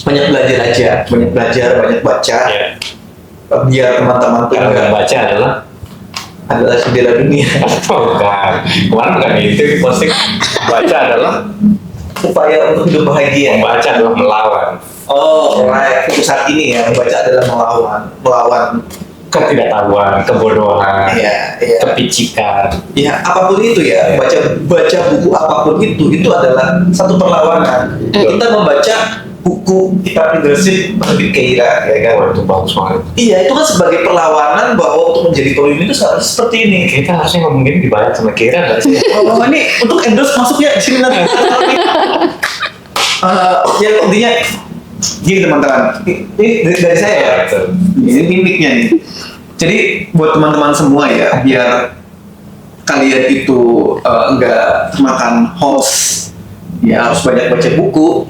[SPEAKER 3] banyak belajar aja, banyak belajar, banyak baca.
[SPEAKER 2] Ya.
[SPEAKER 3] Biar teman-teman tuh
[SPEAKER 2] Karena nggak baca
[SPEAKER 3] adalah jendela dunia.
[SPEAKER 2] bukan. Kemarin bukan itu di posting. Baca adalah
[SPEAKER 3] Upaya untuk hidup bahagia.
[SPEAKER 2] membaca adalah melawan
[SPEAKER 3] Oh, right. Untuk saat ini ya, membaca adalah melawan
[SPEAKER 2] ketidaktahuan, kebodohan, kepicikan.
[SPEAKER 3] Ya, apapun itu ya, baca buku apapun itu adalah satu perlawanan. Kita membaca buku kitab leadership terbit Keira, ya kan?
[SPEAKER 2] Oh, itu bagus banget.
[SPEAKER 3] Iya, itu kan sebagai perlawanan bahwa untuk menjadi pemimpin itu seharusnya seperti ini.
[SPEAKER 2] Kita harusnya ngomong gini dibayar sama Kira nggak sih?
[SPEAKER 3] Oh, ini untuk endorse masuknya di sini nanti. Ya intinya gini teman-teman, ini dari saya ya. Ini mimiknya nih. Jadi buat teman-teman semua ya, biar kalian itu enggak makan hoax, ya harus banyak baca buku.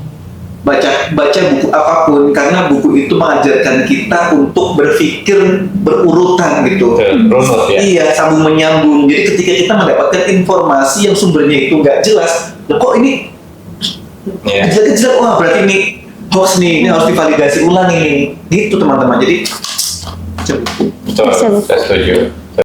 [SPEAKER 3] Baca buku apapun, karena buku itu mengajarkan kita untuk berpikir berurutan gitu.
[SPEAKER 2] Runut ya.
[SPEAKER 3] Iya, sambung menyambung. Jadi ketika kita mendapatkan informasi yang sumbernya itu nggak jelas, loh kok ini gejala-gejala, wah berarti ini hoax nih, ini harus divalidasi ulang ini. Gitu teman-teman. Jadi
[SPEAKER 2] Betul, saya setuju.